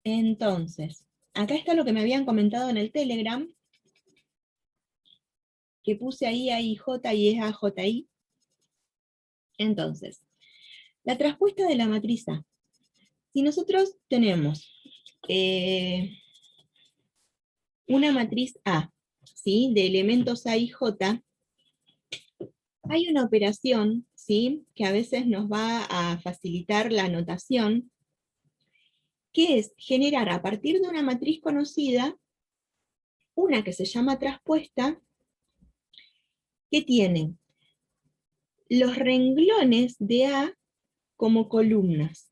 Entonces, acá está lo que me habían comentado en el Telegram, que puse ahí AIJ y es AJI. Entonces, la traspuesta de la matriz A. Si nosotros tenemos una matriz A, ¿sí?, de elementos A y J, hay una operación, ¿sí?, que a veces nos va a facilitar la notación, que es generar a partir de una matriz conocida una que se llama traspuesta, que tiene los renglones de A como columnas.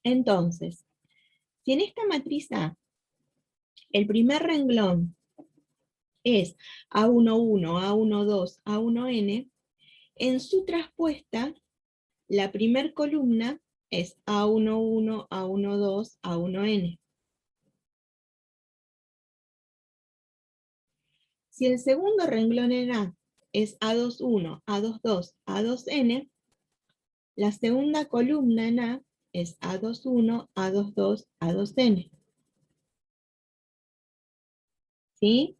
Entonces, si en esta matriz A el primer renglón es A11, A12, A1n, en su traspuesta, la primer columna es A11, A12, A1n. Si el segundo renglón en A es A21, A22, A2n, la segunda columna en A es A21, A22, A2n. ¿Sí?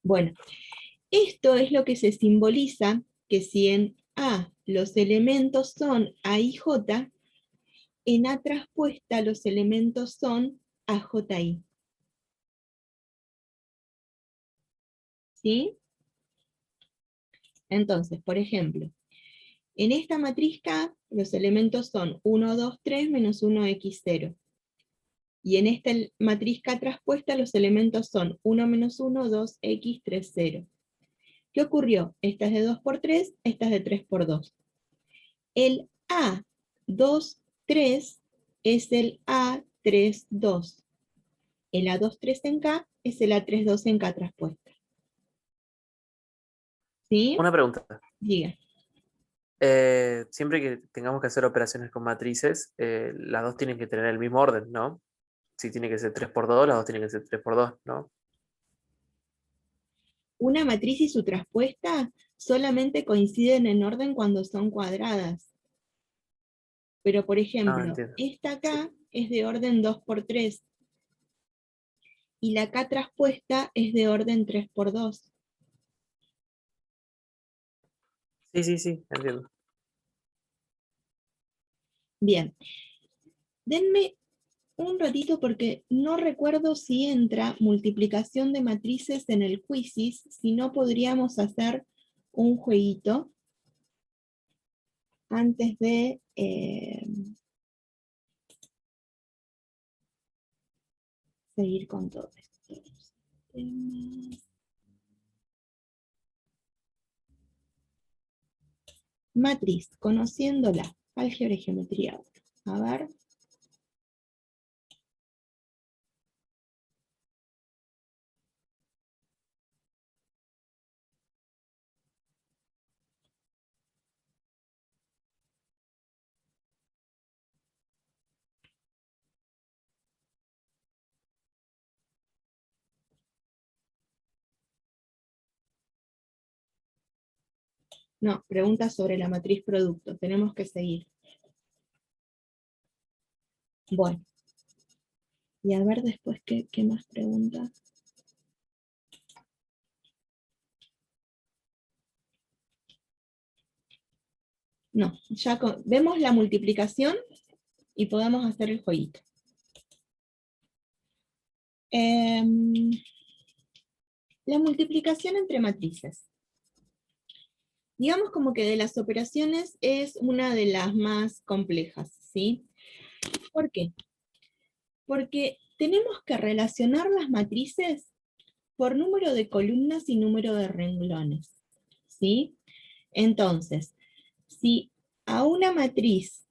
Bueno, esto es lo que se simboliza que si en A los elementos son A y J, en A traspuesta los elementos son AJI. ¿Sí? Entonces, por ejemplo, en esta matriz K los elementos son 1, 2, 3 menos 1x0. Y en esta matriz K traspuesta los elementos son 1 menos 1, 2x, 3, 0. ¿Qué ocurrió? Esta es de 2 por 3, esta es de 3 por 2. El A2, 3 es el A3, 2. El A2, 3 en K es el A3, 2 en K traspuesta. ¿Sí? Una pregunta. Diga. Siempre que tengamos que hacer operaciones con matrices, las dos tienen que tener el mismo orden, ¿no? Si tiene que ser 3 por 2, las dos tienen que ser 3 por 2, ¿no? Una matriz y su traspuesta solamente coinciden en orden cuando son cuadradas. Pero, por ejemplo, entiendo. esta acá es de orden 2 por 3. Y la K traspuesta es de orden 3 por 2. Sí, entiendo. Bien. Denme un ratito porque no recuerdo si entra multiplicación de matrices en el Quizzes, si no podríamos hacer un jueguito antes de seguir con todo esto. Matriz, conociéndola, álgebra y geometría. A ver. No, pregunta sobre la matriz producto. Tenemos que seguir. Bueno. Y a ver después qué más preguntas. No, ya vemos la multiplicación y podemos hacer el jueguito. La multiplicación entre matrices. Digamos como que de las operaciones es una de las más complejas, ¿sí? ¿Por qué? Porque tenemos que relacionar las matrices por número de columnas y número de renglones, ¿sí? Entonces, si a una matriz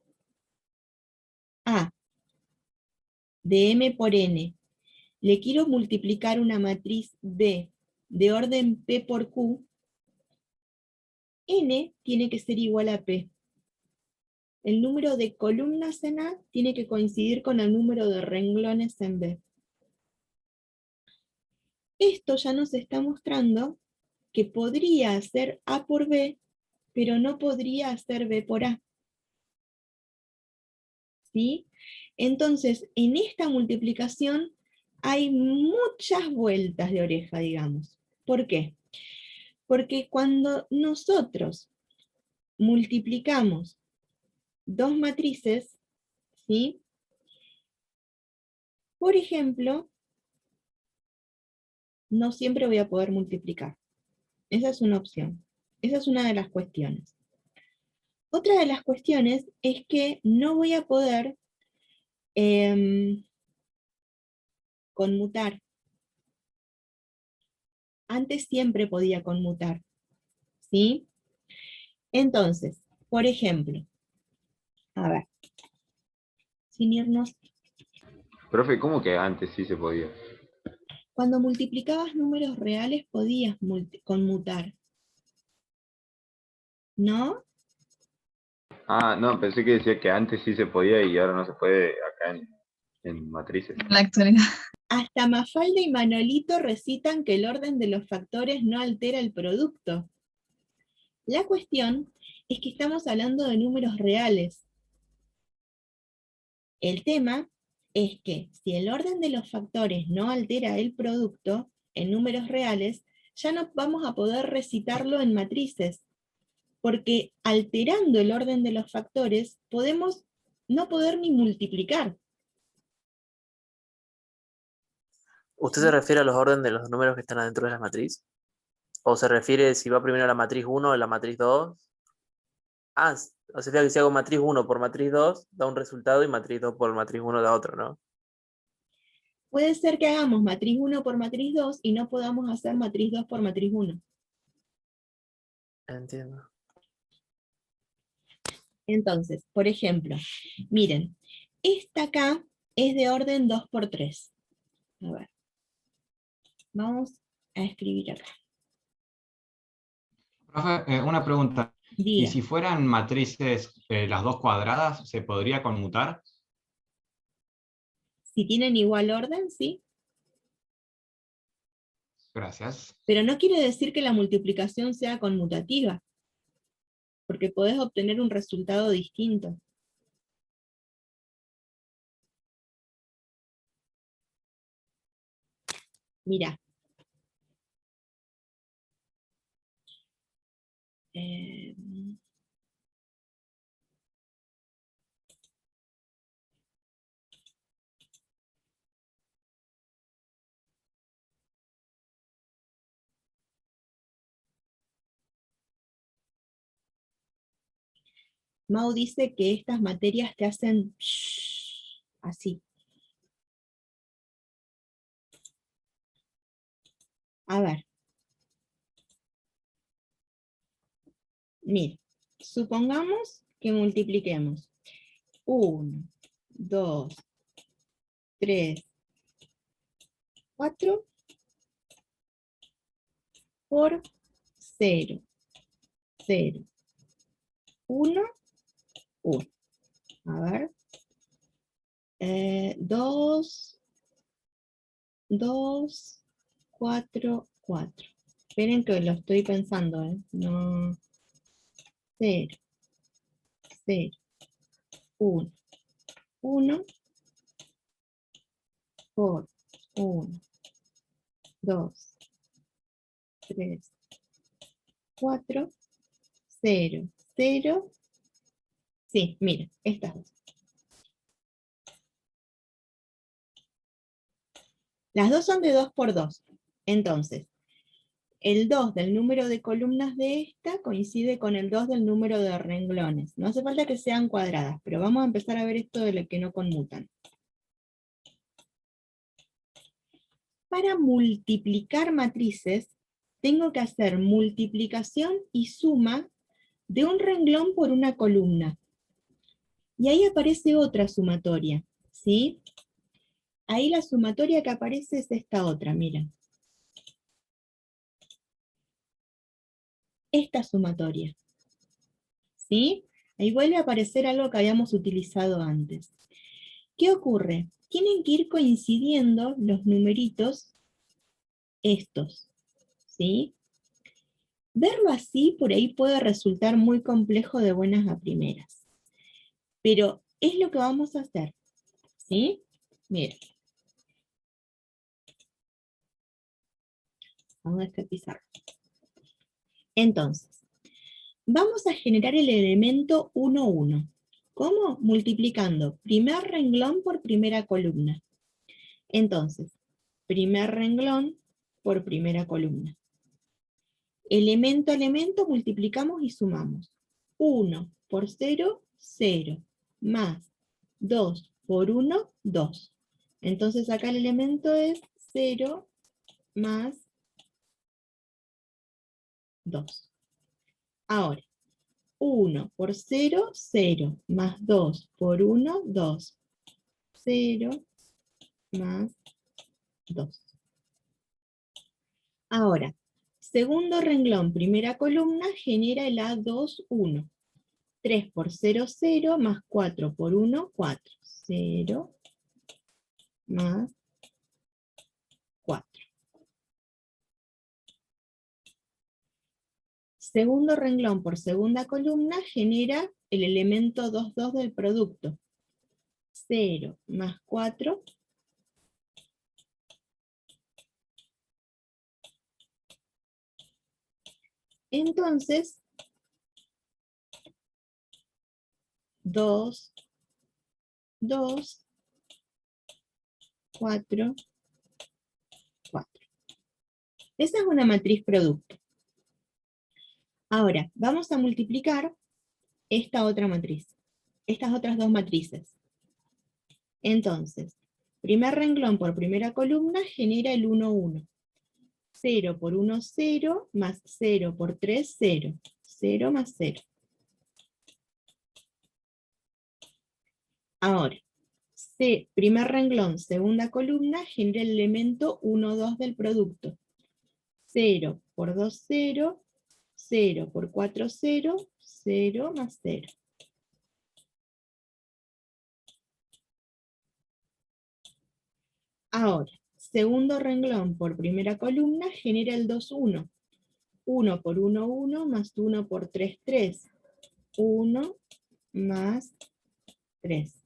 A de M por N le quiero multiplicar una matriz B de orden P por Q, N tiene que ser igual a P. El número de columnas en A tiene que coincidir con el número de renglones en B. Esto ya nos está mostrando que podría ser A por B, pero no podría ser B por A. ¿Sí? Entonces, en esta multiplicación hay muchas vueltas de oreja, digamos. ¿Por qué? Porque cuando nosotros multiplicamos dos matrices, ¿sí? Por ejemplo, no siempre voy a poder multiplicar. Esa es una opción. Esa es una de las cuestiones. Otra de las cuestiones es que no voy a poder conmutar. Antes siempre podía conmutar, ¿sí? Entonces, por ejemplo, a ver, sin irnos, Profe, ¿cómo que antes sí se podía? cuando multiplicabas números reales podías conmutar, ¿no? Ah, no, pensé que decía que antes sí se podía y ahora no se puede acá en matrices. En la actualidad. Hasta Mafalda y Manolito recitan que el orden de los factores no altera el producto. La cuestión es que estamos hablando de números reales. El tema es que si el orden de los factores no altera el producto en números reales, ya no vamos a poder recitarlo en matrices, porque alterando el orden de los factores podemos no poder ni multiplicar. ¿Usted se refiere a los órdenes de los números que están adentro de la matriz? ¿O se refiere si va primero la matriz 1 o la matriz 2? Ah, o sea que si hago matriz 1 por matriz 2, da un resultado y matriz 2 por matriz 1 da otro, ¿no? Puede ser que hagamos matriz 1 por matriz 2 y no podamos hacer matriz 2 por matriz 1. Entiendo. Entonces, por ejemplo, miren, esta acá es de orden 2 por 3. A ver, vamos a escribir acá. Profe, una pregunta. ¿Y Diga, si fueran matrices las dos cuadradas, se podría conmutar? si tienen igual orden, sí, Gracias. pero no quiere decir que la multiplicación sea conmutativa, porque podés obtener un resultado distinto. Mira. Mau dice que estas materias te hacen así. A ver. Mira, supongamos que multipliquemos 1, 2, 3, 4 por 0, 0, 1, 1. A ver. 2, 2, 4, 4. Esperen que lo estoy pensando, ¿eh? No. 0, 0, 1, 1 por 1, 2, 3, 4, 0, 0. Sí, mira, estas dos. Las dos son de 2 por 2. Entonces, el 2 del número de columnas de esta coincide con el 2 del número de renglones. No hace falta que sean cuadradas, pero vamos a empezar a ver esto de lo que no conmutan. Para multiplicar matrices, tengo que hacer multiplicación y suma de un renglón por una columna. Y ahí aparece otra sumatoria, ¿sí? Ahí la sumatoria que aparece es esta otra, mira. Esta sumatoria, ¿sí? Ahí vuelve a aparecer algo que habíamos utilizado antes. ¿Qué ocurre? Tienen que ir coincidiendo los numeritos estos, ¿sí? Verlo así por ahí puede resultar muy complejo de buenas a primeras. Pero es lo que vamos a hacer, ¿sí? Miren. Vamos a esta pizarra. Entonces, vamos a generar el elemento 1, 1. ¿Cómo? Multiplicando primer renglón por primera columna. Entonces, primer renglón por primera columna. Elemento a elemento multiplicamos y sumamos. 1 por 0, 0. Más 2 por 1, 2. Entonces acá el elemento es 0 más 2. Ahora, 1 por 0, 0, más 2 por 1, 2. 0 más 2. Ahora, segundo renglón, primera columna, genera el A2, 1. 3 por 0, 0, más 4 por 1, 4. 0 más 4. Segundo renglón por segunda columna genera el elemento 2, 2 del producto. 0 más 4. Entonces, 2, 2, 4, 4. Esa es una matriz producto. Ahora, vamos a multiplicar esta otra matriz, estas otras dos matrices. Entonces, primer renglón por primera columna genera el 1, 1. 0 por 1, 0, más 0 por 3, 0. 0 más 0. Ahora, primer renglón, segunda columna, genera el elemento 1, 2 del producto. 0 por 2, 0. 0 por 4, 0. 0 más 0. Ahora, segundo renglón por primera columna genera el 2, 1. 1 por 1, 1, más 1 por 3, 3. 1 más 3.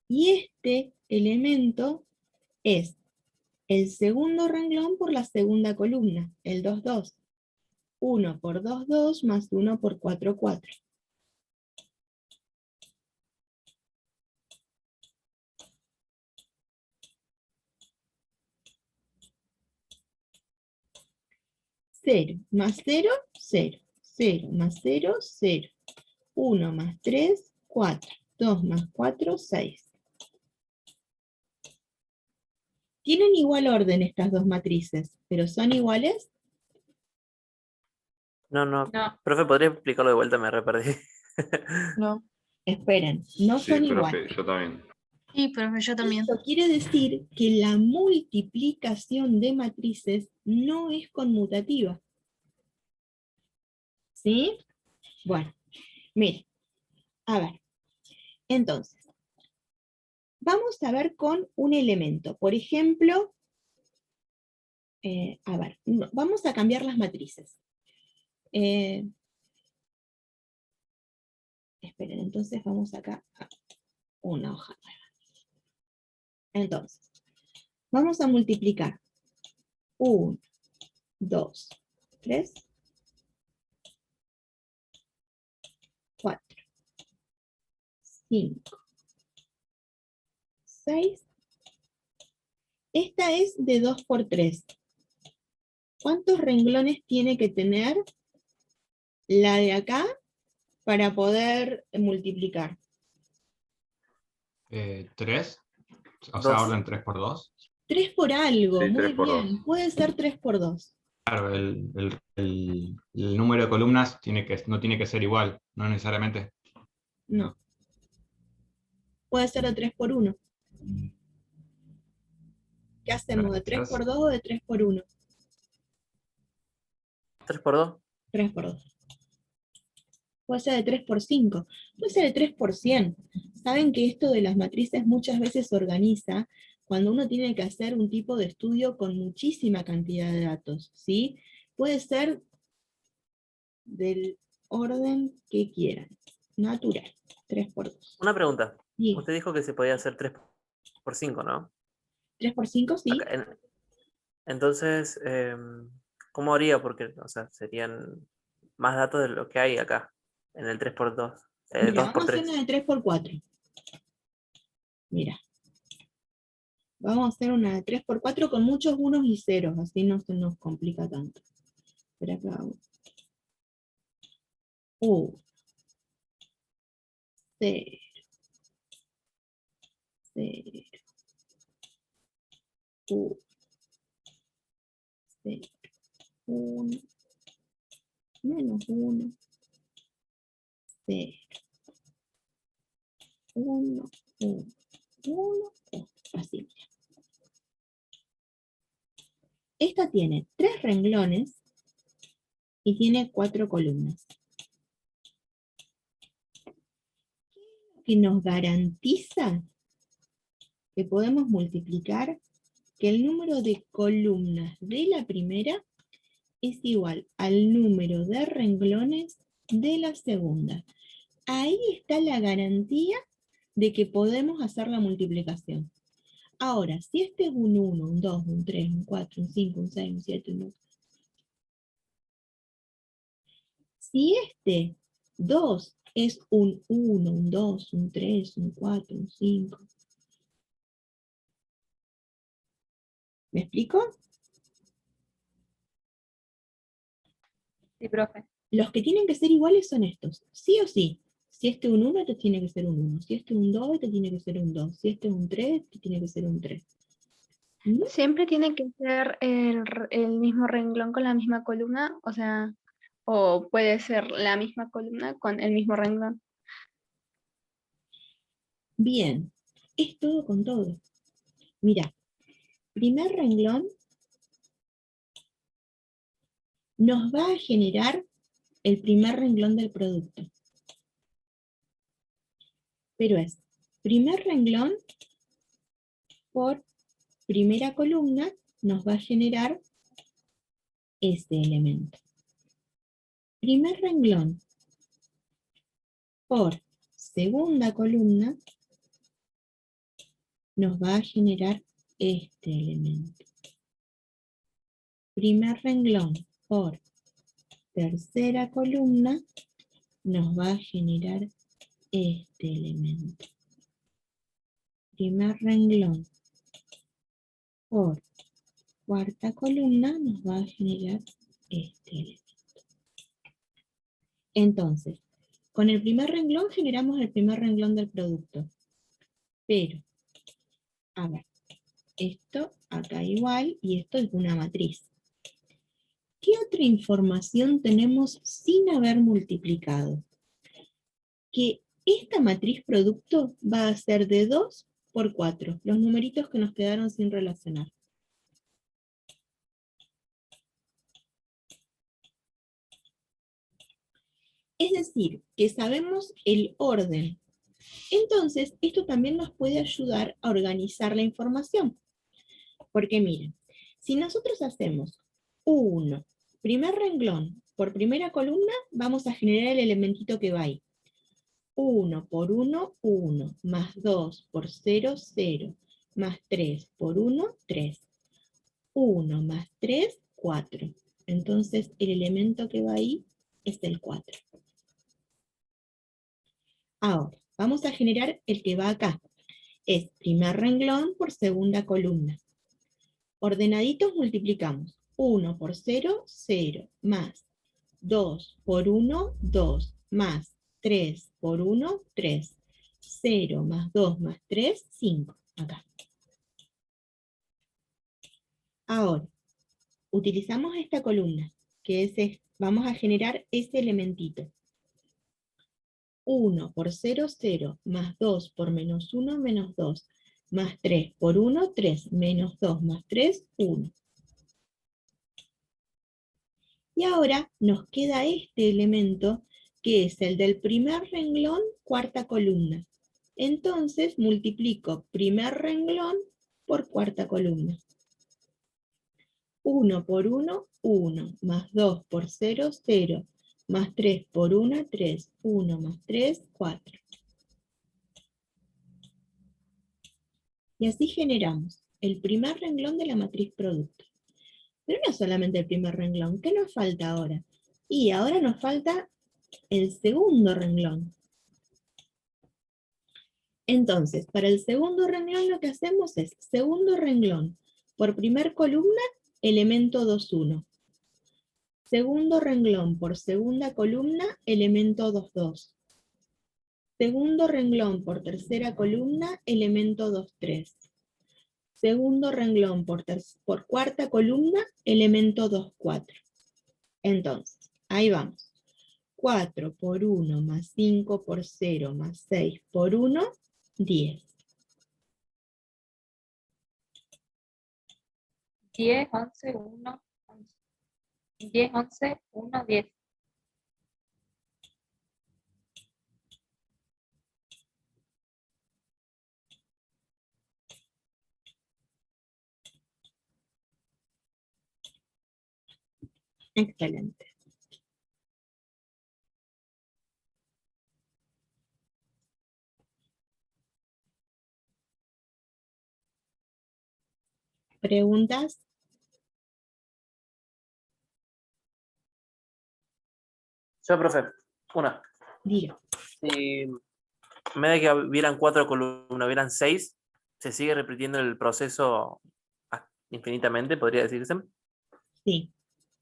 Y este elemento es el segundo renglón por la segunda columna, el 2, 2. 1 por 2, 2, más 1 por 4, 4. Cero más 0, 0. 0 más 0, 0. 1 más 3, 4. 2 más 4, 6. Tienen igual orden estas dos matrices, pero ¿son iguales? No, no. No. Profe, ¿podría explicarlo de vuelta? Me re perdí. No. Esperen, no Sí, son profe, iguales. yo también. Sí, profe, yo también. Esto quiere decir que la multiplicación de matrices no es conmutativa. ¿Sí? Bueno, miren, a ver. Entonces, vamos a ver con un elemento. Por ejemplo, a ver, vamos a cambiar las matrices. Esperen, entonces vamos acá a una hoja nueva. Entonces, vamos a multiplicar 1, 2, 3, 4, 5, 6. Esta es de 2 por 3. ¿Cuántos renglones tiene que tener la de acá para poder multiplicar? 3, o sea, 2. orden 3 por 2. 3 por algo, Sí, muy 3 por bien. 2. Puede ser 3 por 2. Claro, el número de columnas no tiene que ser igual, no necesariamente. No. Puede ser de 3 por 1. ¿Qué hacemos? ¿De 3 por 2 o de 3 por 1? 3 por 2. 3 por 2. Puede ser de 3 por 5. Puede ser de 3 por 100. Saben que esto de las matrices muchas veces se organiza cuando uno tiene que hacer un tipo de estudio con muchísima cantidad de datos, ¿sí? Puede ser del orden que quieran. Natural. 3 por 2. Una pregunta. Sí. Usted dijo que se podía hacer 3 por 5, ¿no? 3 por 5, sí. Entonces, ¿cómo haría? Porque, o sea, serían más datos de lo que hay acá, en el 3 por 2. Mira, 2 vamos por a hacer 3. una de 3 por 4. Mira. Vamos a hacer una de 3 por 4 con muchos unos y ceros, así no se nos complica tanto. Espera acá. 1, 0, 0, 1, 0, 1. menos 1, 0, 1, 1, 1, así, mira. Esta tiene 3 renglones y tiene 4 columnas. ¿Qué es lo que nos garantiza que podemos multiplicar que el número de columnas de la primera es igual al número de renglones de la segunda? Ahí está la garantía de que podemos hacer la multiplicación. Ahora, si este es un 1, un 2, un 3, un 4, un 5, un 6, un 7, un 8. Si este 2 es un 1, un 2, un 3, un 4, un 5. ¿Me explico? Sí, profe. Los que tienen que ser iguales son estos, sí o sí. Si este es un 1, este tiene que ser un 1. Si este es un 2, este tiene que ser un 2. Si este es un 3, este tiene que ser un 3. ¿No? ¿Siempre tiene que ser el mismo renglón con la misma columna? O sea, o puede ser la misma columna con el mismo renglón. Bien, es todo con todo. Mira, primer renglón nos va a generar el primer renglón del producto. Pero es primer renglón por primera columna nos va a generar este elemento. Primer renglón por segunda columna nos va a generar este elemento. Primer renglón por tercera columna nos va a generar este elemento. Primer renglón por cuarta columna nos va a generar este elemento. Entonces, con el primer renglón generamos el primer renglón del producto. Pero, a ver, esto acá igual y esto es una matriz. ¿Qué otra información tenemos sin haber multiplicado? Que esta matriz producto va a ser de 2 por 4, los numeritos que nos quedaron sin relacionar. Es decir, que sabemos el orden. Entonces, esto también nos puede ayudar a organizar la información. Porque miren, si nosotros hacemos 1, primer renglón por primera columna, vamos a generar el elementito que va ahí. 1 por 1, 1, más 2 por 0, 0, más 3 por 1, 3. 1 más 3, 4. Entonces, el elemento que va ahí es el 4. Ahora, vamos a generar el que va acá. Es primer renglón por segunda columna. Ordenaditos multiplicamos. 1 por 0, 0, más 2 por 1, 2, más 3 por 1, 3. 0 más 2 más 3, 5. Acá. Ahora, utilizamos esta columna, que es, vamos a generar ese elementito. 1 por 0, 0, más 2 por menos 1, menos 2, más 3 por 1, 3, menos 2 más 3, 1. Y ahora nos queda este elemento, que es el del primer renglón, cuarta columna. Entonces multiplico primer renglón por cuarta columna. 1 por 1, 1, más 2 por 0, 0, más 3 por 1, 3, 1 más 3, 4. Y así generamos el primer renglón de la matriz producto. Pero no solamente el primer renglón, ¿qué nos falta ahora? Y ahora nos falta el segundo renglón. Entonces, para el segundo renglón lo que hacemos es segundo renglón por primer columna, elemento 2, 1. Segundo renglón por segunda columna, elemento 2, 2. Segundo renglón por tercera columna, elemento 2, 3. Segundo renglón por cuarta columna, elemento 2, 4. Entonces, ahí vamos. 4 por 1 más 5 por 0 más 6 por 1, 10. 10, 11, 1, 11. 10, 11, 1, 10. Excelente. ¿Preguntas? Yo, profe, una. Diga. Si en vez de que hubieran 4 columnas, hubieran 6, ¿se sigue repitiendo el proceso infinitamente, podría decirse? Sí.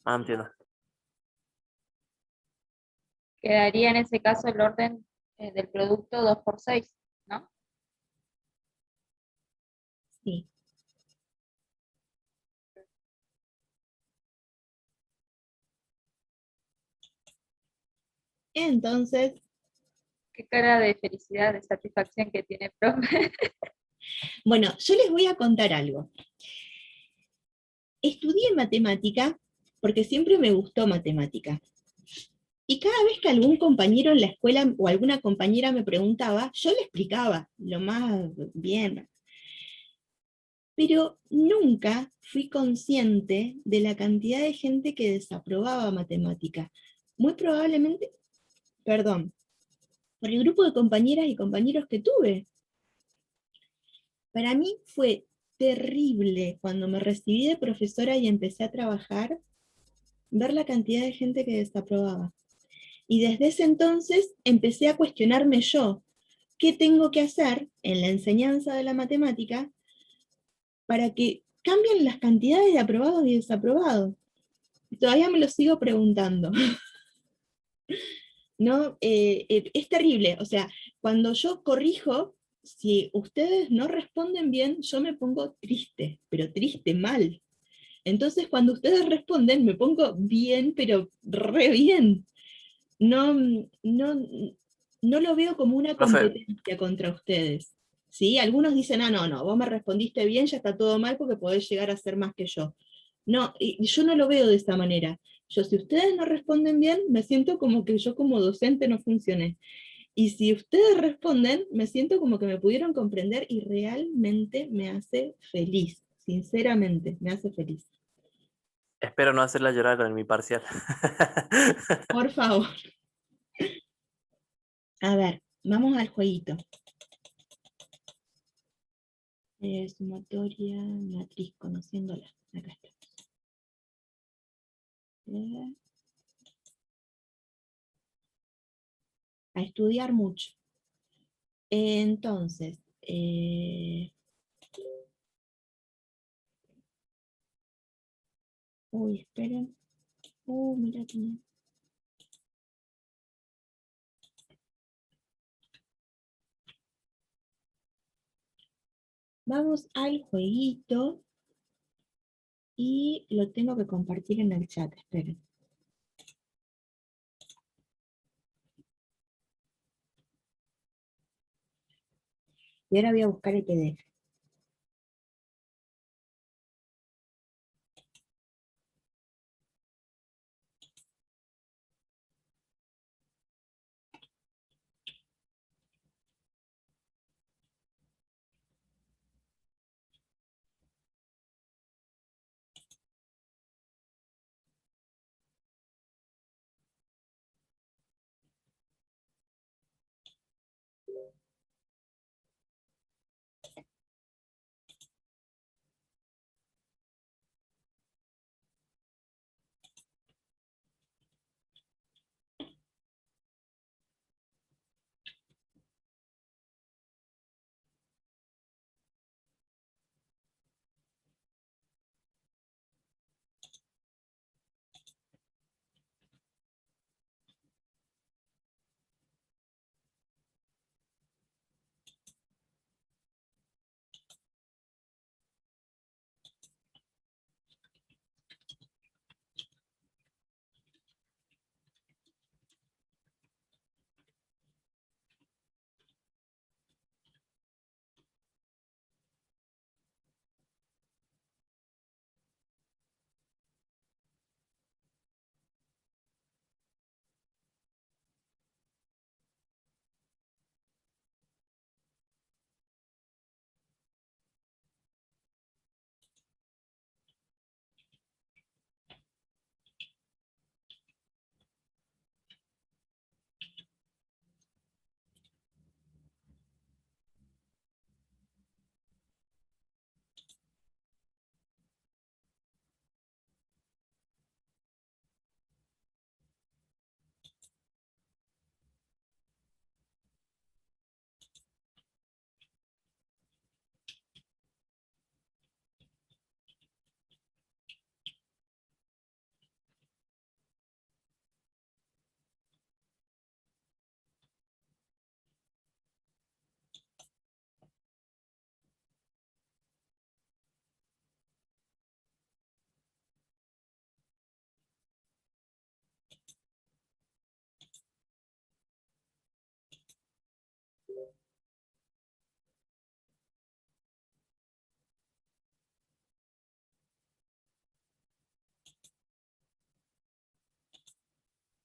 Ah, entiendo. Quedaría en ese caso el orden del producto 2 por 6, ¿no? Sí. Entonces, Qué cara de felicidad, de satisfacción que tiene profe. bueno, yo les voy a contar algo. Estudié matemática porque siempre me gustó matemática. Y cada vez que algún compañero en la escuela o alguna compañera me preguntaba, yo le explicaba lo más bien. Pero nunca fui consciente de la cantidad de gente que desaprobaba matemática. Muy probablemente, perdón, por el grupo de compañeras y compañeros que tuve. Para mí fue terrible cuando me recibí de profesora y empecé a trabajar, ver la cantidad de gente que desaprobaba. Y desde ese entonces empecé a cuestionarme yo, ¿qué tengo que hacer en la enseñanza de la matemática para que cambien las cantidades de aprobados y desaprobados? Todavía me lo sigo preguntando. ¿No? Es terrible, o sea, cuando yo corrijo, si ustedes no responden bien, yo me pongo triste, pero triste mal. Entonces, cuando ustedes responden, me pongo bien, pero re bien. No, no, no lo veo como una Profe, competencia contra ustedes. ¿Sí? Algunos dicen, ah, no, no, vos me respondiste bien, ya está todo mal porque podés llegar a ser más que yo. No, y yo no lo veo de esa manera. Yo, si ustedes no responden bien, me siento como que yo como docente no funcioné. Y si ustedes responden, me siento como que me pudieron comprender y realmente me hace feliz. Sinceramente, me hace feliz. espero no hacerla llorar con mi parcial. Por favor. A ver, vamos al jueguito. Sumatoria, matriz, conociéndola. Acá está. A estudiar mucho. Entonces, uy, esperen. Mira que no. Vamos al jueguito y lo tengo que compartir en el chat, esperen. Y ahora voy a buscar el PDF.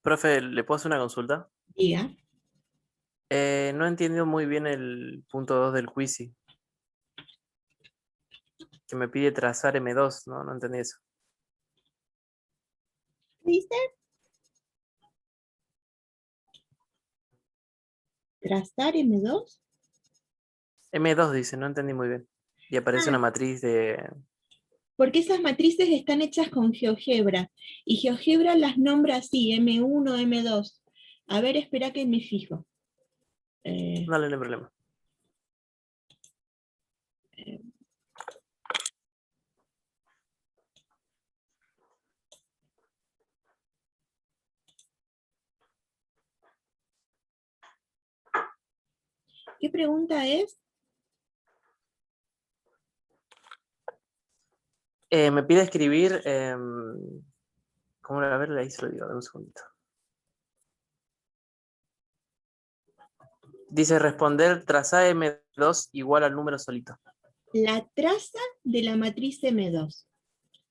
Profe, ¿le puedo hacer una consulta? Diga. No he entendido muy bien el punto 2 del quizy, que me pide trazar M2, ¿no? No entendí eso. ¿Qué dice? ¿Trazar M2? M2 dice, no entendí muy bien. Y aparece una Ah, matriz de... porque esas matrices están hechas con GeoGebra, y GeoGebra las nombra así, M1, M2. A ver, espera que me fijo. Dale, no hay problema. ¿Qué pregunta es? Me pide escribir... ¿cómo era? A ver, ahí se lo digo, dame un segundito. Dice responder trazar M2 igual al número solito. La traza de la matriz M2.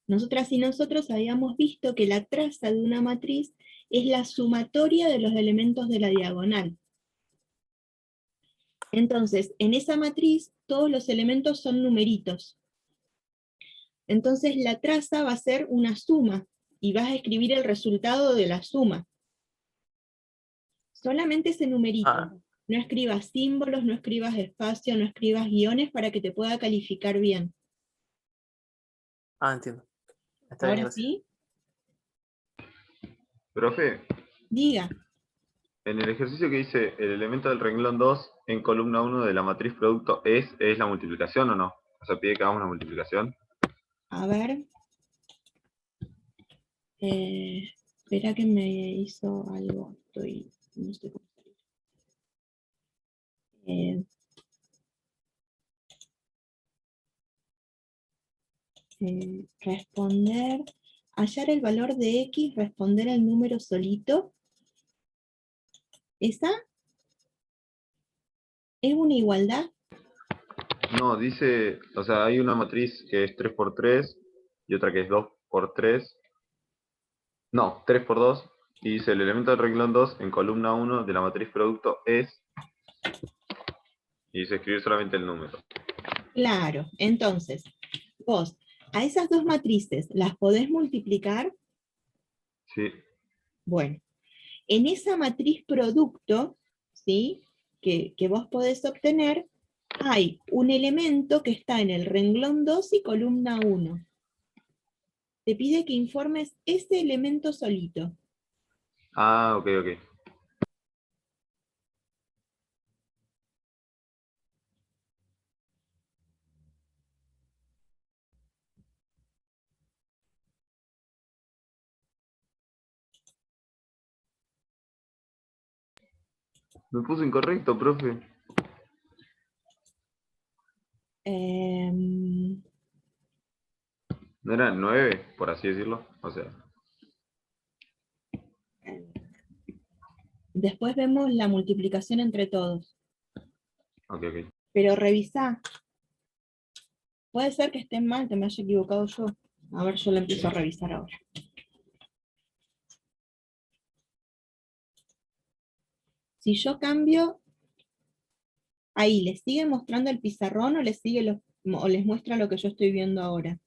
Nosotras y nosotros habíamos visto que la traza de una matriz es la sumatoria de los elementos de la diagonal. Entonces, en esa matriz, todos los elementos son numeritos. Entonces, la traza va a ser una suma, y vas a escribir el resultado de la suma. Solamente ese numerito. Ah, No escribas símbolos, no escribas espacio, no escribas guiones para que te pueda calificar bien. entiendo. Está bien, Ahora gracias. sí, Profe, diga. en el ejercicio que dice el elemento del renglón 2 en columna 1 de la matriz producto ¿es la multiplicación o no? O sea, pide que hagamos una multiplicación. A ver. Espera que me hizo algo. No sé cómo salir. Responder, hallar el valor de X, responder el número solito. ¿Esa es una igualdad? No, dice, o sea, hay una matriz que es 3 por 3 y otra que es 2 por 3. No, 3 por 2. Y dice el elemento del renglón 2 en columna 1 de la matriz producto es. Y dice escribir solamente el número. Claro, entonces, vos, a esas dos matrices, ¿las podés multiplicar? Sí. Bueno, en esa matriz producto, ¿sí? Que vos podés obtener, hay un elemento que está en el renglón 2 y columna 1. Te pide que informes ese elemento solito. Ah, ok, ok. Me puso incorrecto, profe. Em, No era 9, por así decirlo. O sea, Después vemos la multiplicación entre todos. ok, ok. Pero revisá. Puede ser que esté mal, que me haya equivocado yo. A ver, yo lo empiezo a revisar ahora. Si yo cambio, ahí, ¿les sigue mostrando el pizarrón o o les muestra lo que yo estoy viendo ahora?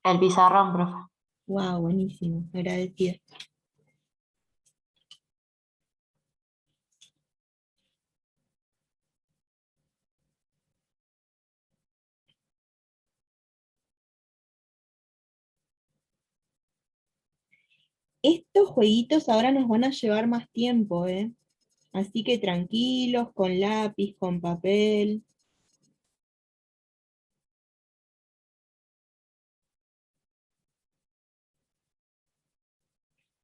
El pizarrón, profe. Wow, buenísimo, agradecida. Estos jueguitos ahora nos van a llevar más tiempo, ¿eh? Así que tranquilos, con lápiz, con papel.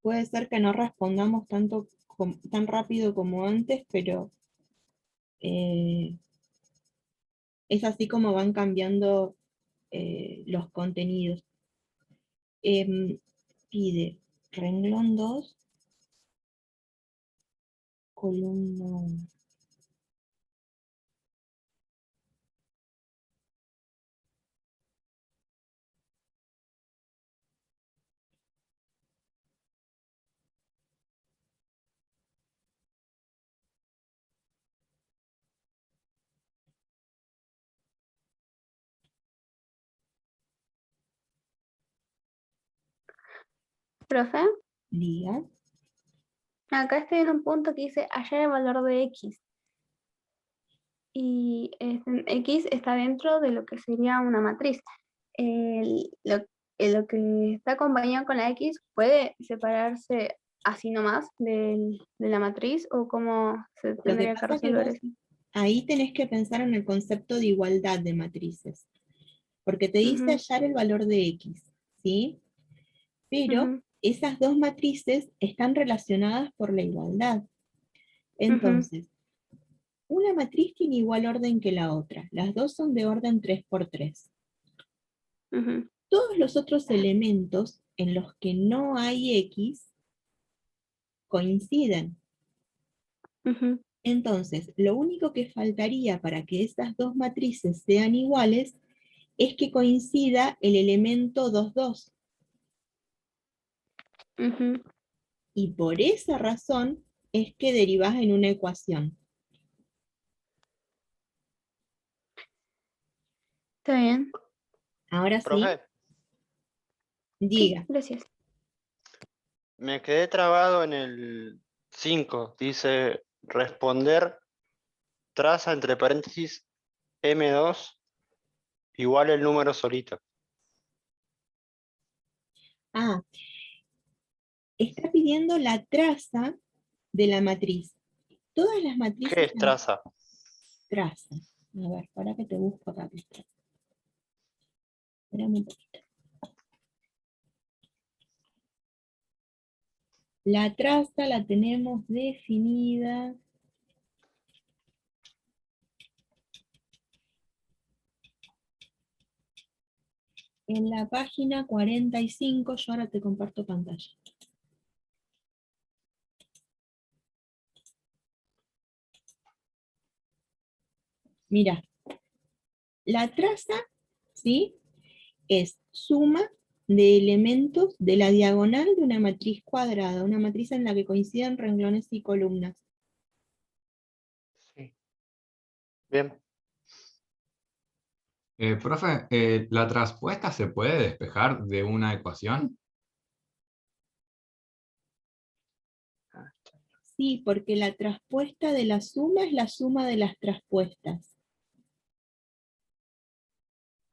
Puede ser que no respondamos tan rápido como antes, pero es así como van cambiando los contenidos. Pide renglón 2, columna 1. Profe, Diga. acá estoy en un punto que dice hallar el valor de X. Y X está dentro de lo que sería una matriz. Lo que está acompañado con la X puede separarse así nomás de la matriz, o cómo se Lo que tendría que pasa que resolver vos eso. ahí tenés que pensar en el concepto de igualdad de matrices. Porque te dice hallar el valor de X, ¿sí? Pero esas dos matrices están relacionadas por la igualdad. Entonces, una matriz tiene igual orden que la otra. Las dos son de orden 3×3. Todos los otros elementos en los que no hay X coinciden. Entonces, lo único que faltaría para que estas dos matrices sean iguales es que coincida el elemento 2, 2. Y por esa razón es que derivás en una ecuación. Está bien. Ahora sí, Profe, diga. Gracias. me quedé trabado en el 5. Dice responder traza entre paréntesis M2 igual el número solito. Ah, está pidiendo la traza de la matriz. Todas las matrices... ¿Qué es traza? Traza. A ver, para que te busco acá. Espérame un poquito. La traza la tenemos definida. En la página 45, yo ahora te comparto pantalla. Mira, la traza, ¿sí? Es suma de elementos de la diagonal de una matriz cuadrada, una matriz en la que coinciden renglones y columnas. Sí. Bien. Profe, ¿la traspuesta se puede despejar de una ecuación? Sí, porque la traspuesta de la suma es la suma de las traspuestas.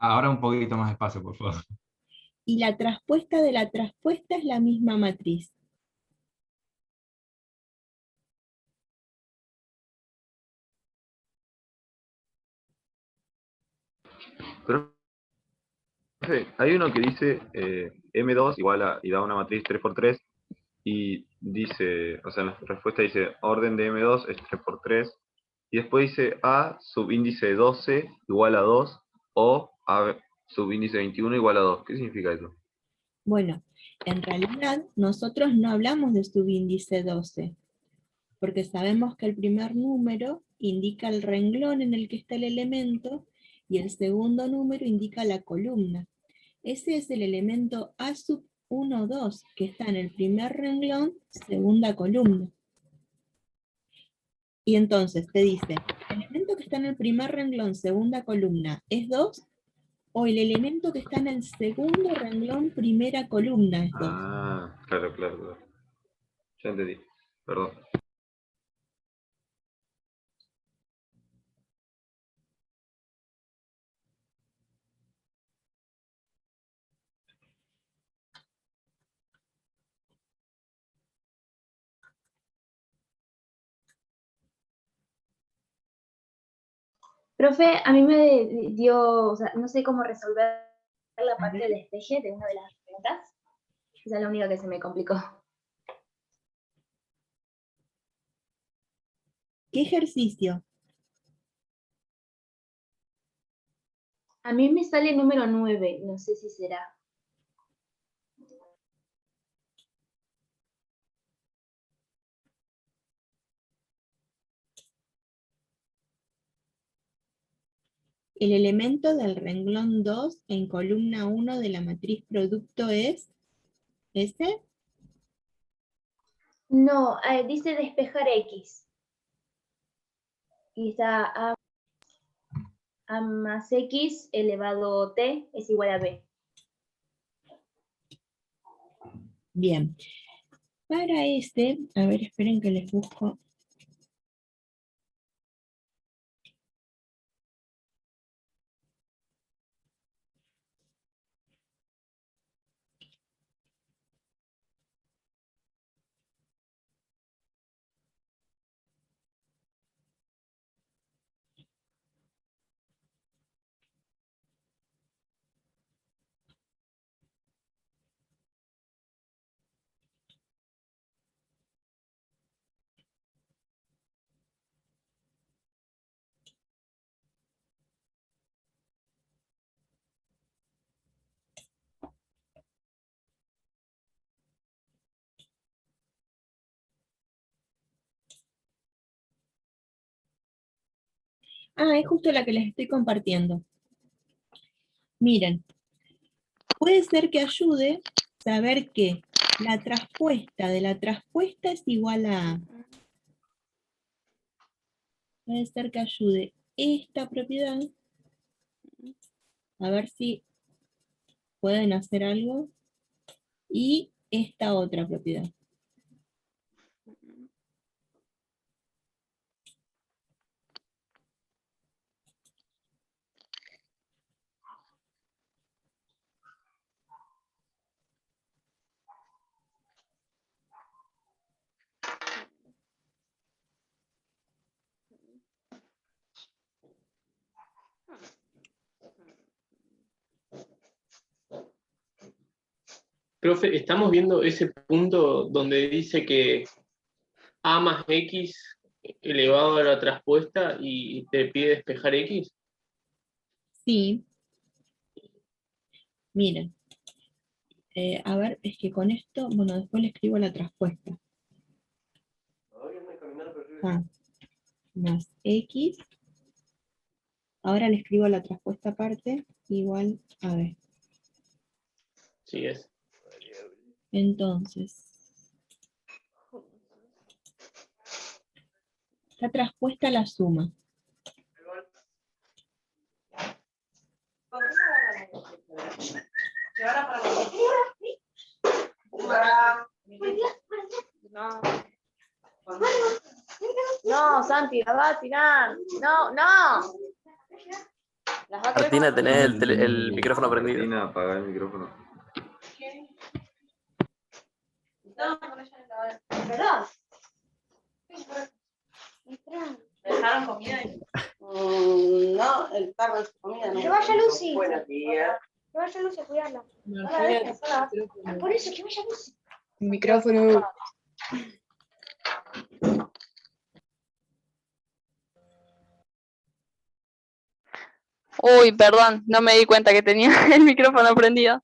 Ahora un poquito más despacio, por favor. Y la traspuesta de la traspuesta es la misma matriz. Pero hay uno que dice M2 igual a, y da una matriz 3×3, y dice, o sea, en la respuesta dice orden de M2 es 3×3, y después dice A subíndice 12 igual a 2, o A subíndice 21 igual a 2. ¿Qué significa eso? Bueno, en realidad nosotros no hablamos de subíndice 12, porque sabemos que el primer número indica el renglón en el que está el elemento, y el segundo número indica la columna. Ese es el elemento A sub 1, 2, que está en el primer renglón, segunda columna. Y entonces te dice, ¿el elemento que está en el primer renglón, segunda columna, es 2? ¿O el elemento que está en el segundo renglón, primera columna, es 2? Ah, claro, claro, claro. Ya entendí, perdón. Profe, a mí me dio, o sea, no sé cómo resolver la parte del despeje de una de las preguntas. Esa es la única que se me complicó. ¿Qué ejercicio? A mí me sale el número 9, no sé si será. El elemento del renglón 2 en columna 1 de la matriz producto es ¿ese? No, dice despejar X. Y está A más X elevado T es igual a B. Bien. Para este, a ver, esperen que les busco. Ah, es justo la que les estoy compartiendo. Miren, puede ser que ayude saber que la traspuesta de la traspuesta es igual a... Puede ser que ayude esta propiedad. A ver si pueden hacer algo. Y esta otra propiedad. Profe, estamos viendo ese punto donde dice que a más x elevado a la traspuesta y te pide despejar x. Sí. Miren. A ver, es que con esto, bueno, después le escribo la traspuesta. A más x. Ahora le escribo la traspuesta aparte, igual a b. Sí, es. Entonces, está traspuesta la suma. No. No, Santi, la va a tirar. No, no. Las va a querer Martina, con la tenés el micrófono prendido. Martina, apaga el micrófono. No, perdón. ¿Dejaron comida? No, el perro de comida no. Que vaya Lucy. Buenos días. Que vaya Lucy a cuidarla. Por eso, que vaya Lucy. Micrófono. Uy, perdón, no me di cuenta que tenía el micrófono prendido.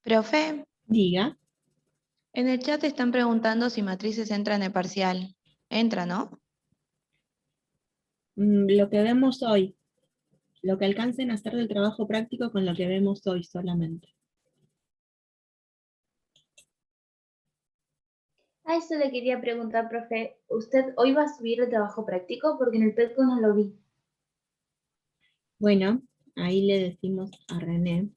Profe, Diga. en el chat están preguntando si matrices entran en el parcial. Entra, ¿no? Lo que vemos hoy. lo que alcancen a hacer del trabajo práctico con lo que vemos hoy solamente. A eso le quería preguntar, profe. ¿Usted hoy va a subir el trabajo práctico? Porque en el PETCO no lo vi. Bueno, ahí le decimos a René.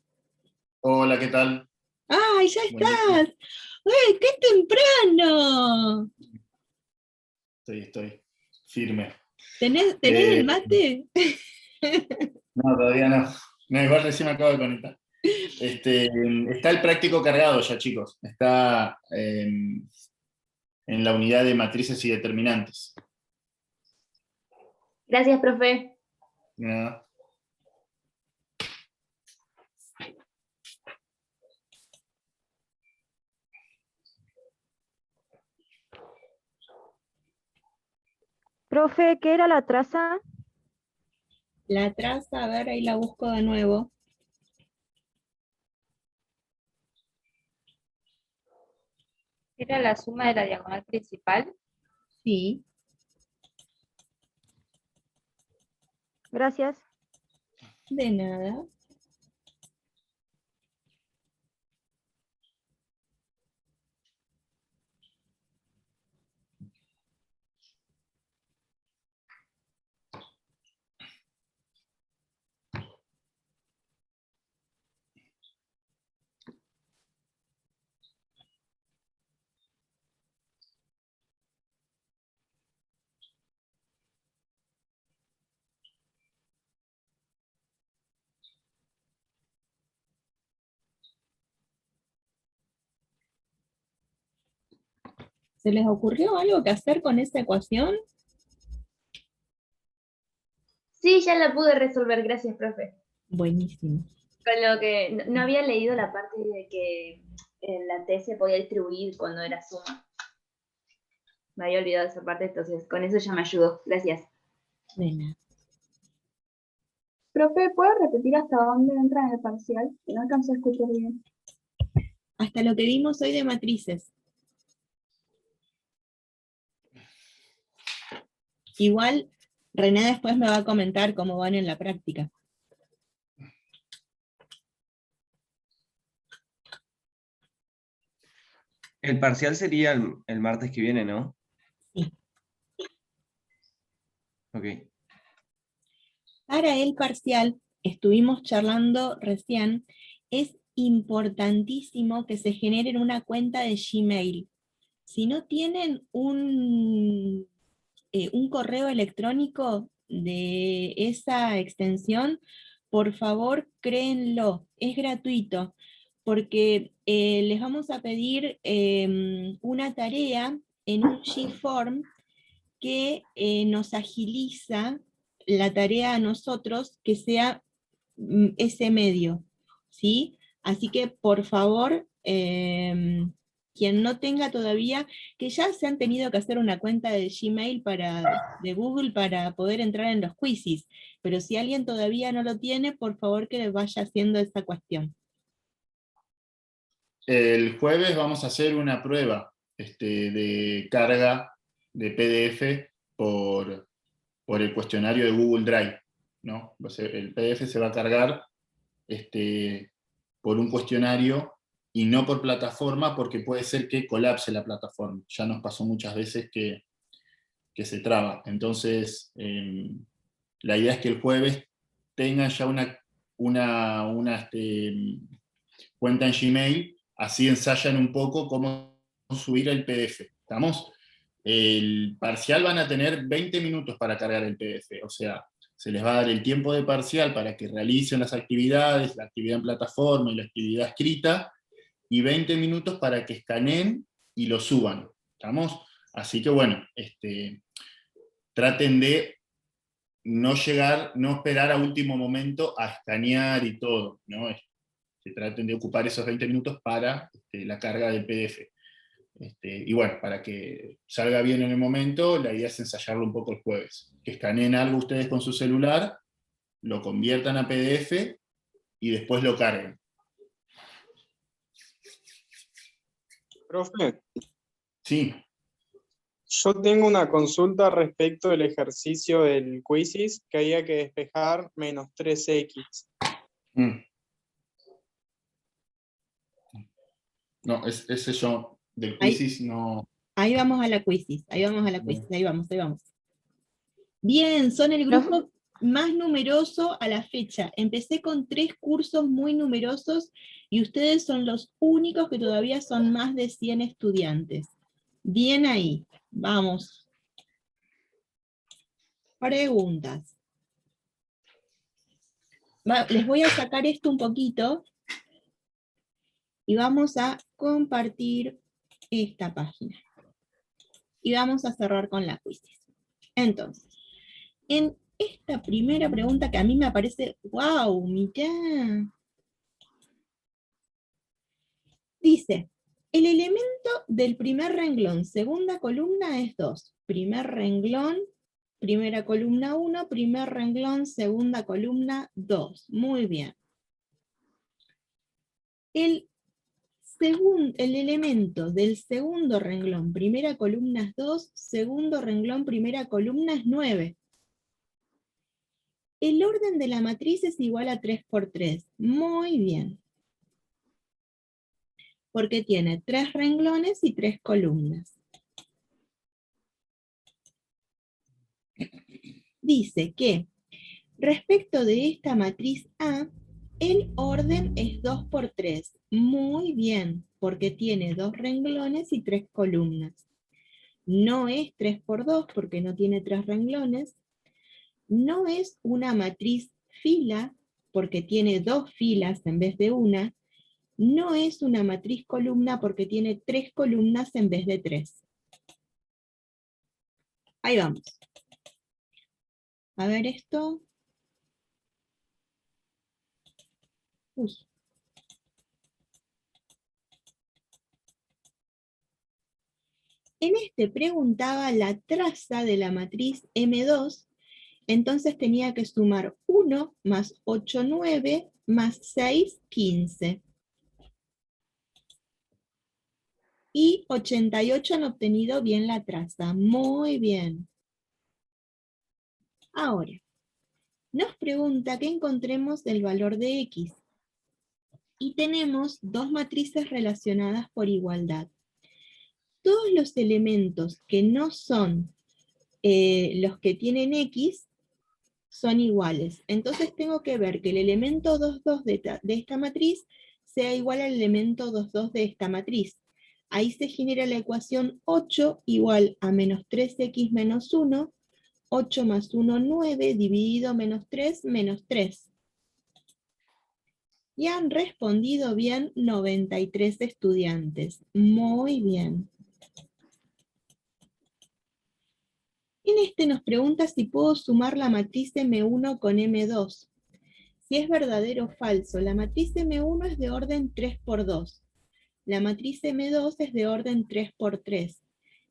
Hola, ¿qué tal? ¡Ay, ya Buen día. estás! ¡Uy, qué temprano! Estoy firme. ¿Tenés el mate? No, todavía no. No, igual recién me acabo de conectar. Está el práctico cargado ya, chicos. Está en la unidad de matrices y determinantes. Gracias, profe. Nada. Profe, ¿qué era la traza? La traza, a ver, ahí la busco de nuevo. ¿Era la suma de la diagonal principal? Sí. Gracias. De nada. ¿Se les ocurrió algo que hacer con esa ecuación? Sí, ya la pude resolver. Gracias, profe. Buenísimo. Con lo que no había leído la parte de que la T se podía distribuir cuando era suma. Me había olvidado esa parte, entonces con eso ya me ayudó. Gracias. De nada. Profe, ¿puedo repetir hasta dónde entra en el parcial? Que no alcancé a escuchar bien. Hasta lo que vimos hoy de matrices. Igual, René después me va a comentar cómo van en la práctica. El parcial sería el martes que viene, ¿no? Sí. Ok. Para el parcial, estuvimos charlando recién, es importantísimo que se generen una cuenta de Gmail. Si no tienen un correo electrónico de esa extensión, por favor, créenlo, es gratuito, porque les vamos a pedir una tarea en un Gform que nos agiliza la tarea a nosotros que sea ese medio, ¿sí? Así que, por favor, quien no tenga todavía, que ya se han tenido que hacer una cuenta de Gmail de Google para poder entrar en los quizzes, pero si alguien todavía no lo tiene, por favor que vaya haciendo esa cuestión. El jueves vamos a hacer una prueba de carga de PDF por el cuestionario de Google Drive, ¿no? El PDF se va a cargar por un cuestionario y no por plataforma, porque puede ser que colapse la plataforma. Ya nos pasó muchas veces que se traba. Entonces, la idea es que el jueves tengan ya una cuenta en Gmail, así ensayan un poco cómo subir el PDF. ¿Estamos? El parcial van a tener 20 minutos para cargar el PDF, o sea, se les va a dar el tiempo de parcial para que realicen las actividades, la actividad en plataforma y la actividad escrita, y 20 minutos para que escaneen y lo suban. ¿Estamos? Así que bueno, traten de no esperar a último momento a escanear y todo, ¿no? Que traten de ocupar esos 20 minutos para la carga del PDF. Y bueno, para que salga bien en el momento, la idea es ensayarlo un poco el jueves. Que escaneen algo ustedes con su celular, lo conviertan a PDF y después lo carguen. Profe. Sí. Yo tengo una consulta respecto del ejercicio del quizzes, que había que despejar menos 3x. No, ese yo del Ahí- quizzes no. Ahí vamos a la quizzes, ahí vamos a la quizzes, ahí vamos, ahí vamos. Bien, son el grupo más numeroso a la fecha. Empecé con 3 cursos muy numerosos y ustedes son los únicos que todavía son más de 100 estudiantes. Bien ahí, vamos. Preguntas. Les voy a sacar esto un poquito y vamos a compartir esta página. Y vamos a cerrar con la quizzes. Entonces, en esta primera pregunta que a mí me parece, wow, mirá. Dice, el elemento del primer renglón, segunda columna es 2. Primer renglón, primera columna 1, primer renglón, segunda columna 2. Muy bien. El elemento del segundo renglón, primera columna es 2, segundo renglón, primera columna es 9. El orden de la matriz es igual a 3 por 3. Muy bien. Porque tiene 3 renglones y 3 columnas. Dice que respecto de esta matriz A, el orden es 2 por 3. Muy bien, porque tiene 2 renglones y 3 columnas. No es 3 por 2 porque no tiene 3 renglones. No es una matriz fila porque tiene 2 filas en vez de una. No es una matriz columna porque tiene 3 columnas en vez de 3. Ahí vamos. A ver esto. Uy. En este preguntaba la traza de la matriz M2, entonces tenía que sumar 1 más 8, 9, más 6, 15. Y 88 han obtenido bien la traza. Muy bien. Ahora, nos pregunta que encontremos el valor de X. Y tenemos 2 matrices relacionadas por igualdad. Todos los elementos que no son los que tienen X son iguales. Entonces tengo que ver que el elemento 2, 2 de esta matriz sea igual al elemento 2, 2 de esta matriz. Ahí se genera la ecuación 8 igual a menos 3x menos 1, 8 más 1, 9, dividido menos 3, menos 3. Y han respondido bien 93 estudiantes. Muy bien. En este nos pregunta si puedo sumar la matriz M1 con M2. Si es verdadero o falso, la matriz M1 es de orden 3 por 2. La matriz M2 es de orden 3 por 3.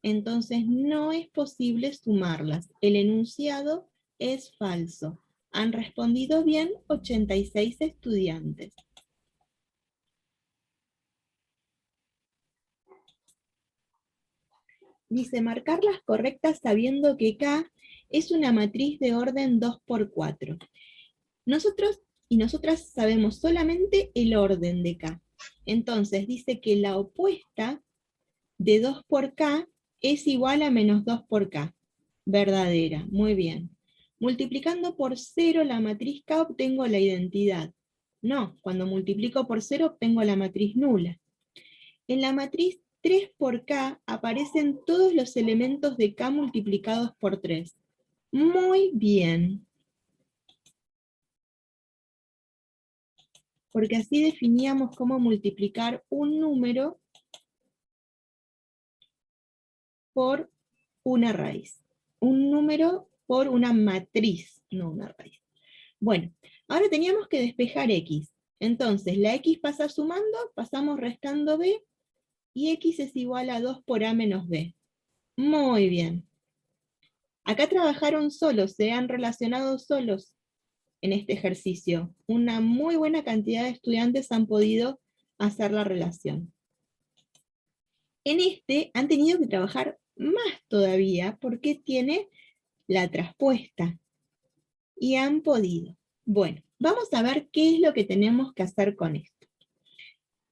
Entonces no es posible sumarlas. El enunciado es falso. Han respondido bien 86 estudiantes. Dice, marcar las correctas sabiendo que K es una matriz de orden 2 por 4. Nosotros y nosotras sabemos solamente el orden de K. Entonces dice que la opuesta de 2 por K es igual a menos 2 por K. Verdadera, muy bien. Multiplicando por 0 la matriz K obtengo la identidad. No, cuando multiplico por 0 obtengo la matriz nula. En la matriz 3 por K aparecen todos los elementos de K multiplicados por 3. Muy bien. Porque así definíamos cómo multiplicar un número por una raíz. Un número por una matriz, no una raíz. Bueno, ahora teníamos que despejar X. Entonces, la X pasa sumando, pasamos restando B, y X es igual a 2 por A menos B. Muy bien. Acá trabajaron solos, se han relacionado solos en este ejercicio. Una muy buena cantidad de estudiantes han podido hacer la relación. En este han tenido que trabajar más todavía porque tiene la traspuesta. Y han podido. Bueno, vamos a ver qué es lo que tenemos que hacer con esto.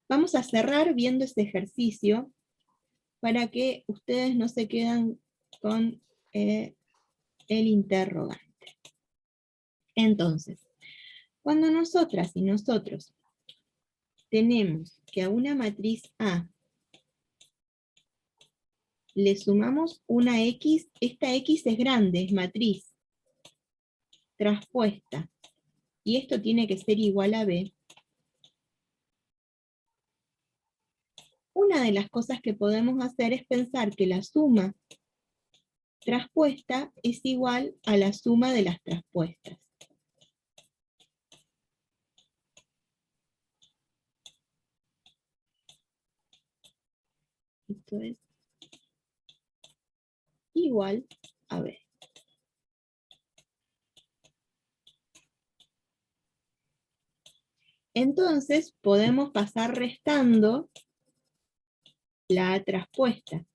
Vamos a cerrar viendo este ejercicio para que ustedes no se queden con el interrogante. Entonces, cuando nosotras y nosotros tenemos que a una matriz A le sumamos una X, esta X es grande, es matriz, traspuesta, y esto tiene que ser igual a B, una de las cosas que podemos hacer es pensar que la suma traspuesta es igual a la suma de las traspuestas. Esto es igual a B. Entonces podemos pasar restando la A traspuesta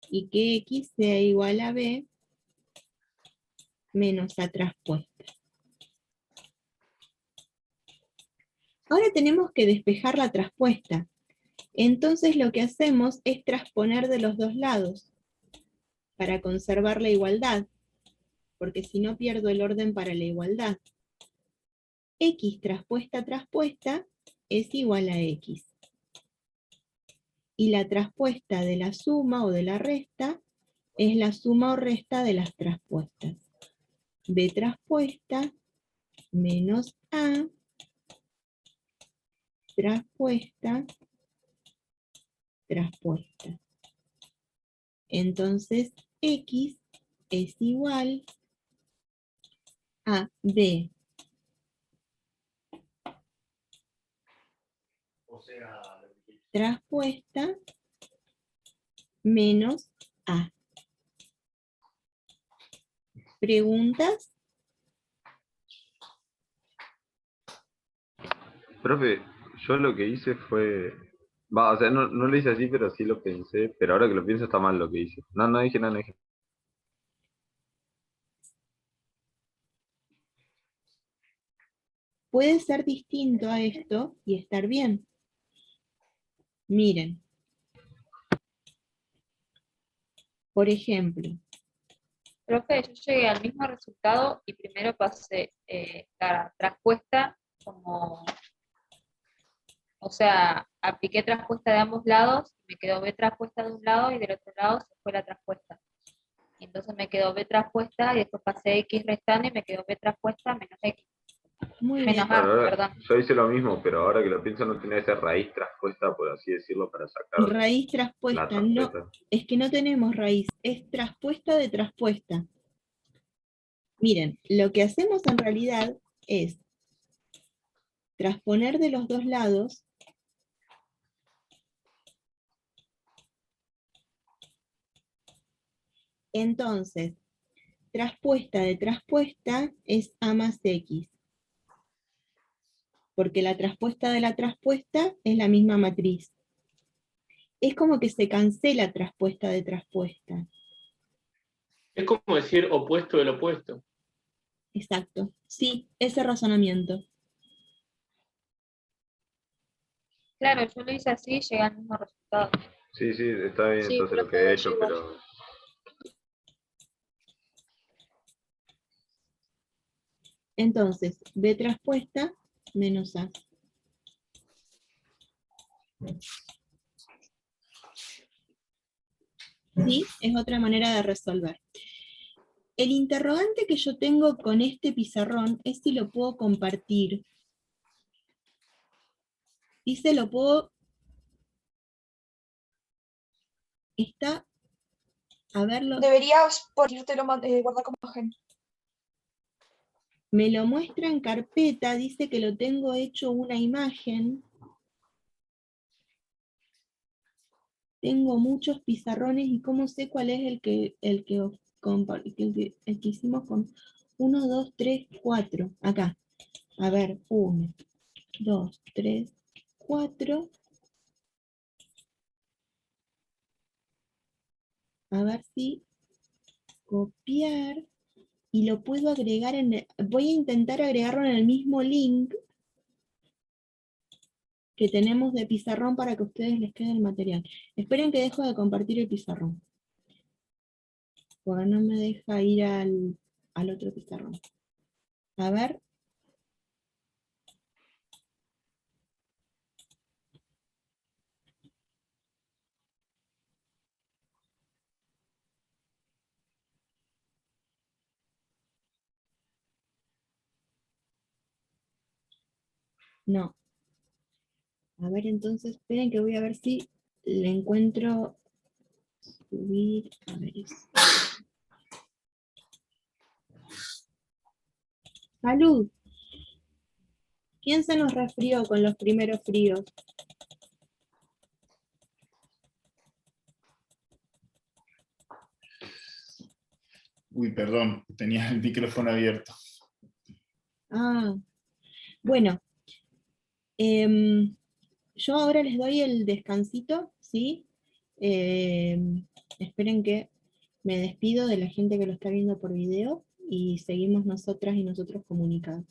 y que X sea igual a B menos A traspuesta. Ahora tenemos que despejar la traspuesta. Entonces lo que hacemos es transponer de los dos lados para conservar la igualdad, porque si no pierdo el orden para la igualdad. X traspuesta traspuesta es igual a X. Y la traspuesta de la suma o de la resta es la suma o resta de las traspuestas. B traspuesta menos A traspuesta traspuesta. Entonces X es igual a B. Traspuesta menos A. ¿Preguntas? Profe, yo lo que hice fue... Va, o sea, no lo hice así, pero sí lo pensé. Pero ahora que lo pienso está mal lo que hice. No dije nada, no dije. Puede ser distinto a esto y estar bien. Miren. Por ejemplo. Profe, yo llegué al mismo resultado y primero pasé la traspuesta como... O sea, apliqué traspuesta de ambos lados, me quedó B traspuesta de un lado y del otro lado se fue la traspuesta. Y entonces me quedó B traspuesta y después pasé X restando y me quedó B traspuesta menos X. Muy menos bien. A, Ahora, perdón. yo hice lo mismo, pero ahora que lo pienso no tenía esa raíz traspuesta, por así decirlo, para sacar Raíz la traspuesta, no, traspuesta. es que no tenemos raíz, es traspuesta de traspuesta. Miren, lo que hacemos en realidad es transponer de los dos lados entonces, traspuesta de traspuesta es A más X. Porque la traspuesta de la traspuesta es la misma matriz. Es como que se cancela traspuesta de traspuesta. Es como decir opuesto del opuesto. Exacto. Sí, ese razonamiento. Claro, yo lo hice así y llegué al mismo resultado. Sí, está bien Sí, entonces lo que profe, he hecho, igual. pero... Entonces, B traspuesta menos A. ¿Sí? Es otra manera de resolver. El interrogante que yo tengo con este pizarrón es si lo puedo compartir. Dice, lo puedo... Está... A verlo... Deberías podértelo guardar como imagen. Me lo muestra en carpeta, dice que lo tengo hecho una imagen. Tengo muchos pizarrones y cómo sé cuál es el que hicimos con 1, 2, 3, 4. Acá. A ver, 1, 2, 3, 4. A ver si copiar y lo puedo agregar voy a intentar agregarlo en el mismo link que tenemos de pizarrón para que a ustedes les quede el material. Esperen que dejo de compartir el pizarrón, porque no me deja ir al otro pizarrón. A ver. No. A ver, entonces, esperen que voy a ver si le encuentro subir. A ver eso. ¡Salud! ¿Quién se nos resfrió con los primeros fríos? Uy, perdón, tenía el micrófono abierto. Ah, bueno. Yo ahora les doy el descansito, ¿sí? Esperen que me despido de la gente que lo está viendo por video y seguimos nosotras y nosotros comunicados.